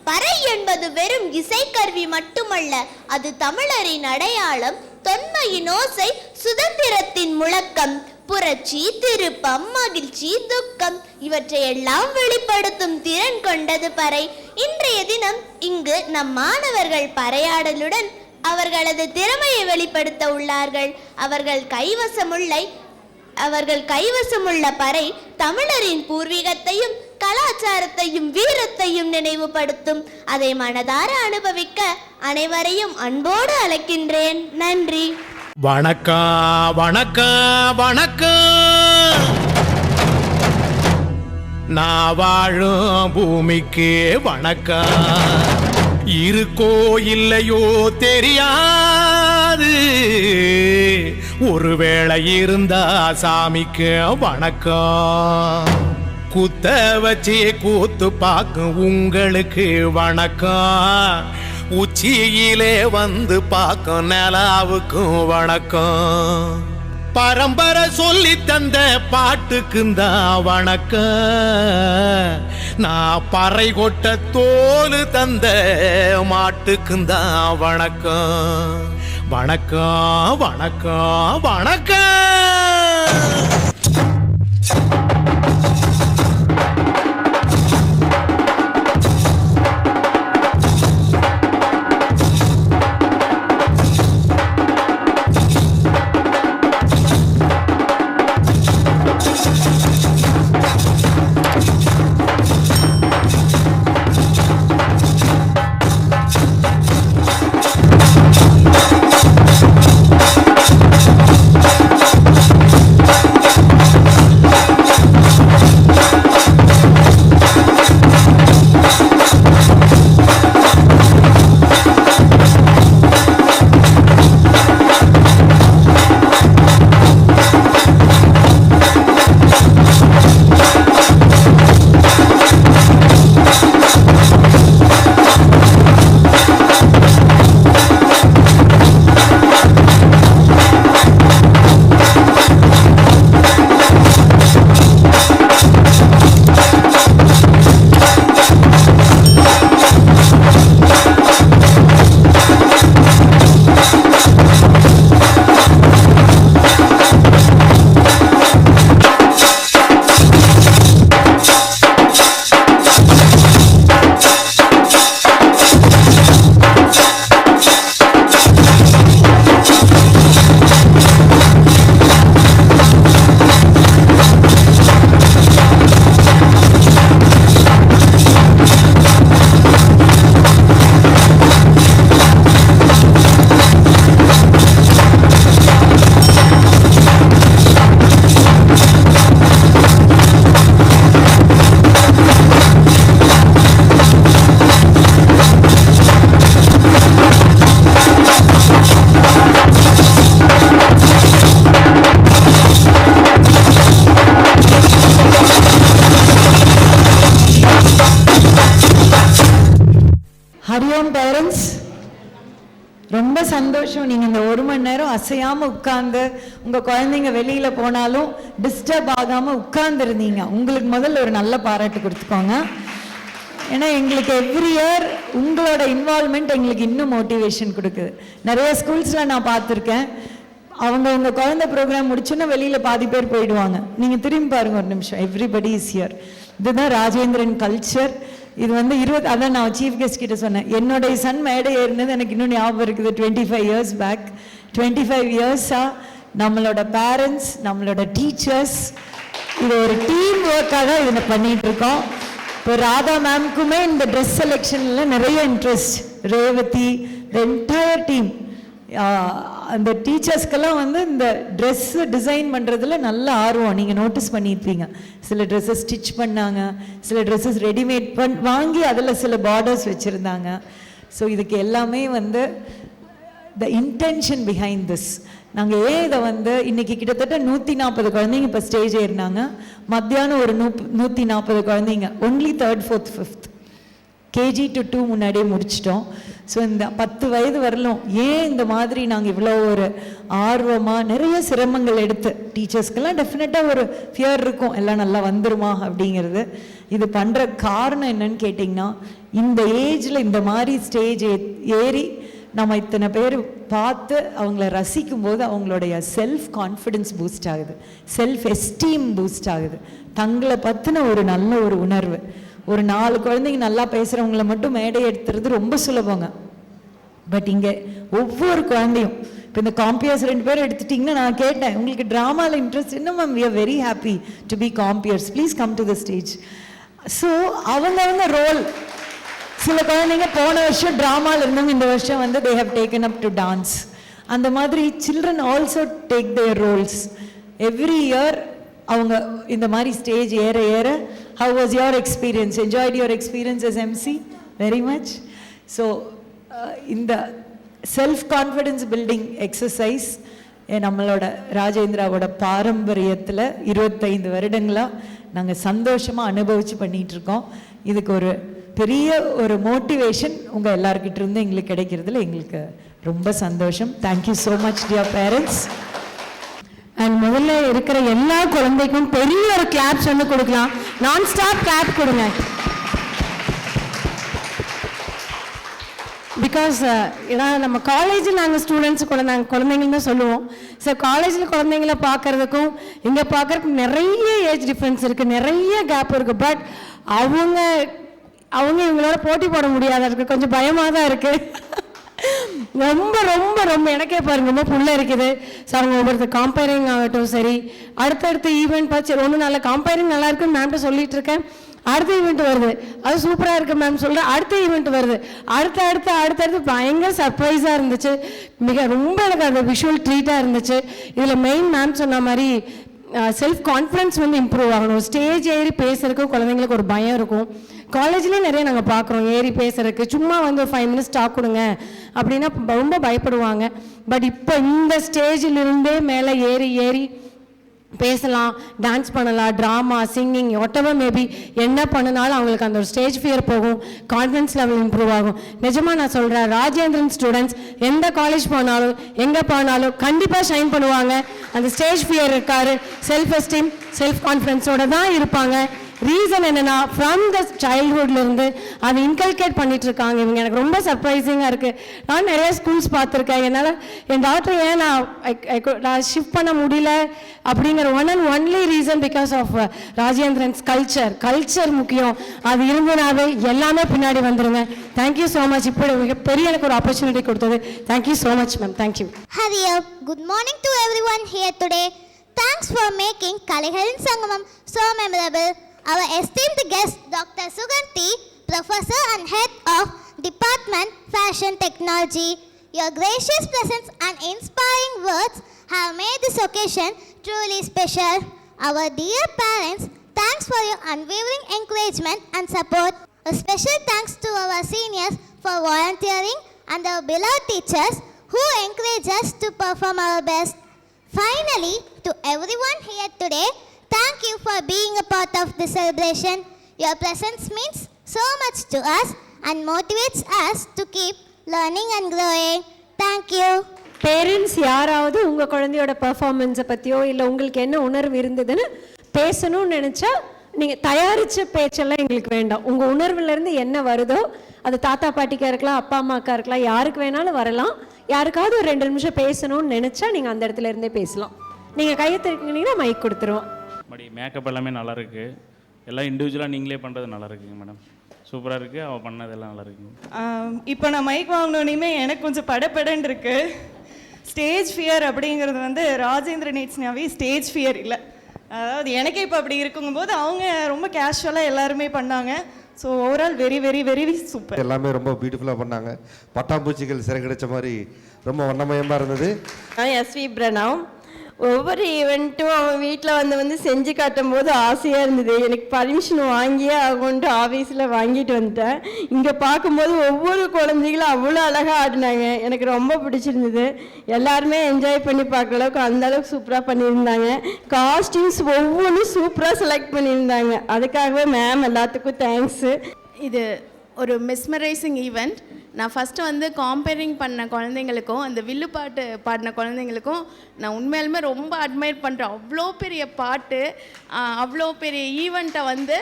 [SPEAKER 3] பறை என்பது வெறும் இசைக்கருவி மட்டுமல்ல, அது தமிழரின் அடையாளம், தொன்மையின் ஓசை, சுதந்திரத்தின் முழக்கம், புரட்சி, திருப்பம், மகிழ்ச்சி, துக்கம் இவற்றையெல்லாம் வெளிப்படுத்தும் திறன் கொண்டது பறை. இன்றைய தினம் இங்கு நம் மாணவர்கள் பறையாடலுடன் அவர்களது திறமையை வெளிப்படுத்த உள்ளார்கள். அவர்கள் கைவசமுள்ள பறை தமிழரின் பூர்வீகத்தையும் கலாச்சாரத்தையும் வீரத்தையும் நினைவுபடுத்தும். அதை மனதார அனுபவிக்க அனைவரையும் அன்போடு அழைக்கின்றேன். நன்றி.
[SPEAKER 11] வணக்கம் வணக்கம் வணக்கம். நான் வாழும் பூமிக்கு வணக்கம். இருக்கோ இல்லையோ தெரியாது, ஒருவேளை இருந்தா சாமிக்கு வணக்கம். குத்த வச்சு கூத்து பார்க்கும் உங்களுக்கு வணக்கம். உச்சியிலே வந்து பார்க்கும் நிலாவுக்கும் வணக்கம். பரம்பரை சொல்லி தந்த பாட்டுக்குந்தான் வணக்கம். நான் பறை கொட்ட தோல் தந்த மாட்டுக்குந்தான் வணக்கம். வணக்கம் வணக்கம் வணக்கம்.
[SPEAKER 12] ஹரியோம் பேரண்ட்ஸ், ரொம்ப சந்தோஷம். நீங்கள் இந்த 1 மணி நேரம் அசையாமல் உட்கார்ந்து உங்கள் குழந்தைங்க வெளியில் போனாலும் டிஸ்டர்ப் ஆகாமல் உட்கார்ந்துருந்தீங்க. உங்களுக்கு முதல்ல ஒரு நல்ல பாராட்டு கொடுத்துக்கோங்க. ஏன்னா எங்களுக்கு எவ்ரி இயர் உங்களோட இன்வால்மெண்ட் எங்களுக்கு இன்னும் மோட்டிவேஷன் கொடுக்குது. நிறைய ஸ்கூல்ஸில் நான் பார்த்துருக்கேன், அவங்க உங்கள் குழந்தை ப்ரோக்ராம் முடிச்சுன்னா வெளியில் பாதி பேர் போயிடுவாங்க. நீங்கள் திரும்பி பாருங்கள் ஒரு நிமிஷம், எவ்ரிபடி இஸ் ஹியர். இதுதான் ராஜேந்திரன் கல்ச்சர். இது வந்து அதான் நான் சீஃப் கெஸ்ட் கிட்ட சொன்னேன், என்னுடைய சன் மேடை ஏறினது எனக்கு இன்னும் ஞாபகம் இருக்குது. 25 years பேக். 25 years-ஆக நம்மளோட பேரண்ட்ஸ், நம்மளோட டீச்சர்ஸ், இது ஒரு டீம் ஒர்க்காக தான் இதை பண்ணிகிட்டு இருக்கோம். இப்போ ராதா மேம்க்குமே இந்த ட்ரெஸ் செலெக்ஷனில் நிறைய interest. Revathi, the entire team, அந்த டீச்சர்ஸ்க்கெல்லாம் வந்து இந்த ட்ரெஸ்ஸு டிசைன் பண்ணுறதுல நல்ல ஆர்வம். நீங்கள் நோட்டீஸ் பண்ணியிருப்பீங்க, சில ட்ரெஸ்ஸஸ் ஸ்டிச் பண்ணாங்க, சில ட்ரெஸ்ஸஸ் ரெடிமேட் வாங்கி அதில் சில பார்டர்ஸ் வச்சுருந்தாங்க. ஸோ இதுக்கு எல்லாமே வந்து த இன்டென்ஷன் பிஹைண்ட் திஸ். நாங்கள் ஏன் இதை வந்து இன்றைக்கி கிட்டத்தட்ட 140 குழந்தைங்க இப்போ ஸ்டேஜ் ஏறினாங்க. மத்தியானம் ஒரு 140 குழந்தைங்க, only 3rd, 4th, 5th KG to 2 முன்னாடியே முடிச்சிட்டோம். ஸோ இந்த 10 வயது வரலும் ஏன் இந்த மாதிரி நாங்கள் இவ்வளோ ஒரு ஆர்வமாக நிறைய சிரமங்கள் எடுத்து, டீச்சர்ஸ்க்கெல்லாம் டெஃபினட்டாக ஒரு ஃபியர் இருக்கும், எல்லாம் நல்லா வந்துருமா அப்படிங்கிறது. இது பண்ணுற காரணம் என்னன்னு கேட்டிங்கன்னா, இந்த ஏஜில் இந்த மாதிரி ஸ்டேஜ் ஏறி நம்ம இத்தனை பேர் பார்த்து அவங்கள ரசிக்கும் போது அவங்களுடைய செல்ஃப் கான்ஃபிடென்ஸ் பூஸ்ட் ஆகுது, செல்ஃப் எஸ்டீம் பூஸ்ட் ஆகுது, தங்களை பற்றின ஒரு நல்ல ஒரு உணர்வு. ஒரு 4 குழந்தைங்க நல்லா பேசுகிறவங்கள மட்டும் மேடை எடுத்துறது ரொம்ப சுலபங்க. பட் இங்கே ஒவ்வொரு குழந்தையும், இப்போ இந்த காம்பியர்ஸ் 2 பேர் எடுத்துட்டிங்கன்னா, நான் கேட்டேன் உங்களுக்கு ட்ராமாவில் இன்ட்ரெஸ்ட் என்ன ma'am? We are very happy to be comperes, please come to the stage. So அவங்க ரோல், சில குழந்தைங்க போன வருஷம் ட்ராமாவில் இருந்தவங்க இந்த வருஷம் வந்து they have taken up to dance. அந்த மாதிரி children also take their roles. Every year அவங்க இந்த மாதிரி ஸ்டேஜ் ஏற ஏற, how was your experience? Enjoyed your experience as MC? Very much. So இந்த செல்ஃப் கான்ஃபிடென்ஸ் பில்டிங் எக்ஸசைஸ் நம்மளோட ராஜேந்திராவோட பாரம்பரியத்தில் 25 வருடங்களாக நாங்கள் சந்தோஷமாக அனுபவித்து பண்ணிகிட்ருக்கோம். இதுக்கு ஒரு பெரிய ஒரு மோட்டிவேஷன் உங்கள் எல்லாருக்கிட்ட இருந்து எங்களுக்கு கிடைக்கிறதுல எங்களுக்கு ரொம்ப சந்தோஷம். Thank you so much dear parents.
[SPEAKER 5] And முதல்ல இருக்கிற எல்லா குழந்தைக்கும் பெரிய ஒரு கிளாப்ஸ் வந்து கொடுக்கலாம். நான் ஸ்டாப் கிளாப் கொடுங்க. பிகாஸ் ஏன்னா நம்ம காலேஜில் நாங்கள் ஸ்டூடெண்ட்ஸ் கூட நாங்கள் குழந்தைங்கன்னு தான் சொல்லுவோம். ஸோ காலேஜில் குழந்தைங்கள பார்க்குறதுக்கும் இங்கே பார்க்குறதுக்கும் நிறைய ஏஜ் டிஃப்ரென்ஸ் இருக்குது, நிறைய கேப் இருக்குது. பட் அவங்க இவங்களோட போட்டி போட முடியாத இருக்குது, கொஞ்சம் பயமாக தான் இருக்குது. ரொம்ப ரொம்ப ரொம்ப எனக்கே பாருங்க ரொம்ப புள்ள இருக்குது. ஸோ அவங்க ஒவ்வொருத்தர் காம்பேரிங் ஆகட்டும், சரி அடுத்தடுத்த ஈவெண்ட் பார்த்து ஒன்றும் நல்லா காம்பேரிங் நல்லா இருக்குன்னு மேம்கிட்ட சொல்லிட்டு இருக்கேன். அடுத்த ஈவெண்ட் வருது, அது சூப்பராக இருக்குது மேம் சொல்கிறேன். அடுத்த ஈவெண்ட் வருது, அடுத்தடுத்து பயங்கர சர்ப்ரைஸாக இருந்துச்சு. ரொம்ப எனக்கு அந்த விஷுவல் ட்ரீட்டாக இருந்துச்சு. இதில் மெயின் மேம் சொன்ன மாதிரி செல்ஃப் கான்ஃபிடன்ஸ் வந்து இம்ப்ரூவ் ஆகணும். ஸ்டேஜ் ஏறி பேசுறதுக்கும் குழந்தைங்களுக்கு ஒரு பயம் இருக்கும். காலேஜ்லேயும் நிறைய நாங்கள் பார்க்குறோம் ஏறி பேசுறதுக்கு. சும்மா வந்து ஒரு 5 minutes டாக் கொடுங்க அப்படின்னா ரொம்ப பயப்படுவாங்க. பட் இப்போ இந்த ஸ்டேஜிலிருந்தே மேலே ஏறி பேசலாம், டான்ஸ் பண்ணலாம், ட்ராமா, சிங்கிங், வாட்டெவர் மேபி என்ன பண்ணினாலும் அவங்களுக்கு அந்த ஒரு ஸ்டேஜ் ஃபியர் போகும், கான்ஃபிடன்ஸ் லெவல் இம்ப்ரூவ் ஆகும். நிஜமாக நான் சொல்கிறேன், ராஜேந்திரன் ஸ்டூடெண்ட்ஸ் எந்த காலேஜ் போனாலும் எங்கே போனாலும் கண்டிப்பாக ஷைன் பண்ணுவாங்க. அந்த ஸ்டேஜ் ஃபியர் இருக்காரு, செல்ஃப் எஸ்டீம் செல்ஃப் கான்ஃபிடன்ஸோடு தான் இருப்பாங்க. ரீசன் என்னென்னா ஃப்ரம் த சைல்ட்ஹுட்லேருந்து அதை இன்கல்கேட் பண்ணிட்டு இருக்காங்க இவங்க. எனக்கு ரொம்ப சர்ப்ரைசிங்காக இருக்குது. நான் நிறைய ஸ்கூல்ஸ் பார்த்துருக்கேன். என்னால் என் டாக்டர் ஏன் நான் ஷிஃப்ட் பண்ண முடியல அப்படிங்கிற one and only reason because of Rajendran's culture முக்கியம். அது இருந்தனாவே எல்லாமே பின்னாடி வந்துடுங்க. Thank you so much. இப்படி மிகப்பெரிய எனக்கு ஒரு ஆப்பர்ச்சுனிட்டி கொடுத்தது. Thank you so much ma'am. Thank you.
[SPEAKER 3] Hariya, good morning to everyone here today. Thanks for making Kalaikalan Sangamam so memorable. Our esteemed guest, Dr. Suganti, Professor and Head of Department Fashion Technology. Your gracious presence and inspiring words have made this occasion truly special. Our dear parents, thanks for your unwavering encouragement and support. A special thanks to our seniors for volunteering and our beloved teachers who encourage us to perform our best. Finally, to everyone here today, thank you for being a part of this celebration. Your presence means so much to us and motivates us to keep learning and growing. Thank you.
[SPEAKER 4] Parents யாராவது உங்கள் குழந்தையோட பர்ஃபார்மன்ஸை பற்றியோ இல்லை உங்களுக்கு என்ன உணர்வு இருந்ததுன்னு பேசணும்னு நினச்சா நீங்கள் தயாரித்த பேச்செல்லாம் எங்களுக்கு வேண்டாம். உங்கள் உணர்வுலேருந்து என்ன வருதோ அது தாத்தா பாட்டிக்காக இருக்கலாம், அப்பா அம்மாக்கா இருக்கலாம், யாருக்கு வேணாலும் வரலாம். யாருக்காவது ஒரு 2 நிமிஷம் பேசணும்னு நினச்சா நீங்கள் அந்த இடத்துல இருந்தே பேசலாம். நீங்கள் கையை திருக்கினீங்கன்னா மைக் கொடுத்துருவோம்.
[SPEAKER 13] மேக்கப் எல்லாமே நல்லாயிருக்கு. எல்லாம் இண்டிவிஜுவலாக நீங்களே பண்ணுறது நல்லா இருக்குங்க மேடம். சூப்பராக இருக்குது. அவள் பண்ணதெல்லாம் நல்லா இருக்குங்க.
[SPEAKER 14] இப்போ நான் மைக் வாங்கினோன்னே எனக்கு கொஞ்சம் படப்படன்னு இருக்குது. ஸ்டேஜ் ஃபியர் அப்படிங்கிறது வந்து ராஜேந்திர நீட்ஸ்னாவே ஸ்டேஜ் ஃபியர் இல்லை. அதாவது எனக்கே இப்போ அப்படி இருக்குங்கும்போது அவங்க ரொம்ப கேஷுவலாக எல்லாருமே பண்ணாங்க. So overall very very very super.
[SPEAKER 15] எல்லாமே ரொம்ப பியூட்டிஃபுல்லாக பண்ணாங்க. பட்டாம்பூச்சிகள் சிறை கிடைச்ச மாதிரி ரொம்ப வண்ணமயமாக இருந்தது.
[SPEAKER 16] எஸ்வி பிரணவ். ஒவ்வொரு ஈவெண்ட்டும் அவன் வீட்டில் வந்து செஞ்சு காட்டும் போது ஆசையாக இருந்தது. எனக்கு பர்மிஷன் வாங்கியே ஆகும்ட்டு ஆஃபீஸில் வாங்கிட்டு வந்துட்டேன். இங்கே பார்க்கும்போது ஒவ்வொரு குழந்தைகளும் அவ்வளோ அழகாக ஆடினாங்க. எனக்கு ரொம்ப பிடிச்சிருந்தது. எல்லாருமே என்ஜாய் பண்ணி பார்க்குற அளவுக்கு அந்தளவுக்கு சூப்பராக பண்ணியிருந்தாங்க. காஸ்டியூம்ஸ் ஒவ்வொன்றும் சூப்பராக செலக்ட் பண்ணியிருந்தாங்க. அதுக்காகவே மேம் எல்லாத்துக்கும் தேங்க்ஸு.
[SPEAKER 17] இது ஒரு மிஸ்மரைசிங் ஈவெண்ட். நான் ஃபஸ்ட்டு வந்து காம்பேரிங் பண்ண குழந்தைங்களுக்கும் அந்த வில்லு பாட்டு பாடின குழந்தைங்களுக்கும் நான் உண்மையாலுமே ரொம்ப அட்மையர் பண்ணுறேன். அவ்வளோ பெரிய பாட்டு, அவ்வளோ பெரிய ஈவெண்ட்டை வந்து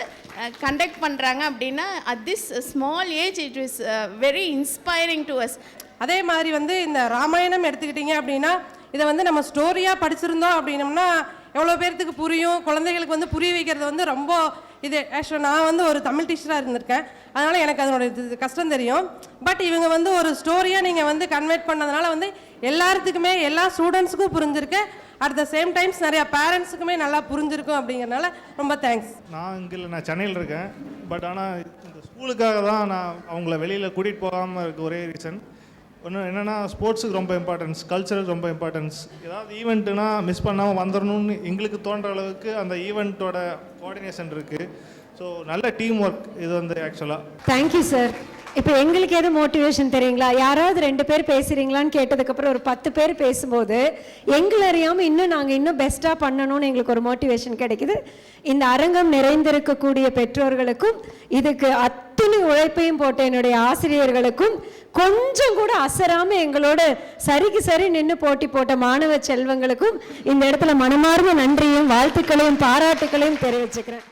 [SPEAKER 17] கண்டக்ட் பண்ணுறாங்க அப்படின்னா at this small age it is very inspiring to us.
[SPEAKER 18] அதே மாதிரி வந்து இந்த ராமாயணம் எடுத்துக்கிட்டிங்க அப்படின்னா இதை வந்து நம்ம ஸ்டோரியாக படிச்சிருந்தோம் அப்படின்னோம்னா எவ்வளோ பேர்த்துக்கு புரியும். குழந்தைகளுக்கு வந்து புரிய வைக்கிறது வந்து ரொம்ப இது. ஆக்சுவலாக நான் வந்து ஒரு தமிழ் டீச்சராக இருந்திருக்கேன், அதனால் எனக்கு அதனோட இது கஷ்டம் தெரியும். பட் இவங்க வந்து ஒரு ஸ்டோரியாக நீங்கள் வந்து கன்வெர்ட் பண்ணதுனால வந்து எல்லாத்துக்குமே எல்லா ஸ்டூடெண்ட்ஸுக்கும் புரிஞ்சிருக்கு. அட் த சேம் டைம்ஸ் நிறையா பேரண்ட்ஸுக்குமே நல்லா புரிஞ்சிருக்கும். அப்படிங்கிறனால ரொம்ப தேங்க்ஸ்.
[SPEAKER 19] நான் சென்னையில் இருக்கேன். பட் ஆனால் இந்த ஸ்கூலுக்காக தான் நான் அவங்கள வெளியில் கூட்டிகிட்டு போகாமல் இருக்க ஒரே ரீசன் ஒன்று என்னென்னா ஸ்போர்ட்ஸுக்கு ரொம்ப இம்பார்ட்டன்ஸ், கல்ச்சருக்கு ரொம்ப இம்பார்ட்டன்ஸ். ஏதாவது ஈவெண்ட்டுனா மிஸ் பண்ணாமல் வந்துடணும்னு எங்களுக்கு தோன்ற அளவுக்கு அந்த ஈவெண்ட்டோட கோஆர்டினேஷன் இருக்குது. ஸோ நல்ல டீம் ஒர்க் இது வந்து ஆக்சுவலாக.
[SPEAKER 4] Thank you sir. இப்போ எங்களுக்கு எது மோட்டிவேஷன் தெரியுங்களா? யாராவது 2 பேர் பேசுகிறீங்களான்னு கேட்டதுக்கப்புறம் ஒரு 10 பேர் பேசும்போது எங்களை அறியாமல் இன்னும் இன்னும் பெஸ்ட்டாக பண்ணணும்னு எங்களுக்கு ஒரு மோட்டிவேஷன் கிடைக்குது. இந்த அரங்கம் நிறைந்திருக்கக்கூடிய பெற்றோர்களுக்கும் இதுக்கு அத்தனை உழைப்பையும் போட்ட என்னுடைய ஆசிரியர்களுக்கும் கொஞ்சம் கூட அசராமல் எங்களோட சரிக்கு சரி நின்று போட்டி போட்ட மாணவ செல்வங்களுக்கும் இந்த இடத்துல மனமார்ந்த நன்றியும் வாழ்த்துக்களையும் பாராட்டுக்களையும் தெரிவிச்சுக்கிறேன்.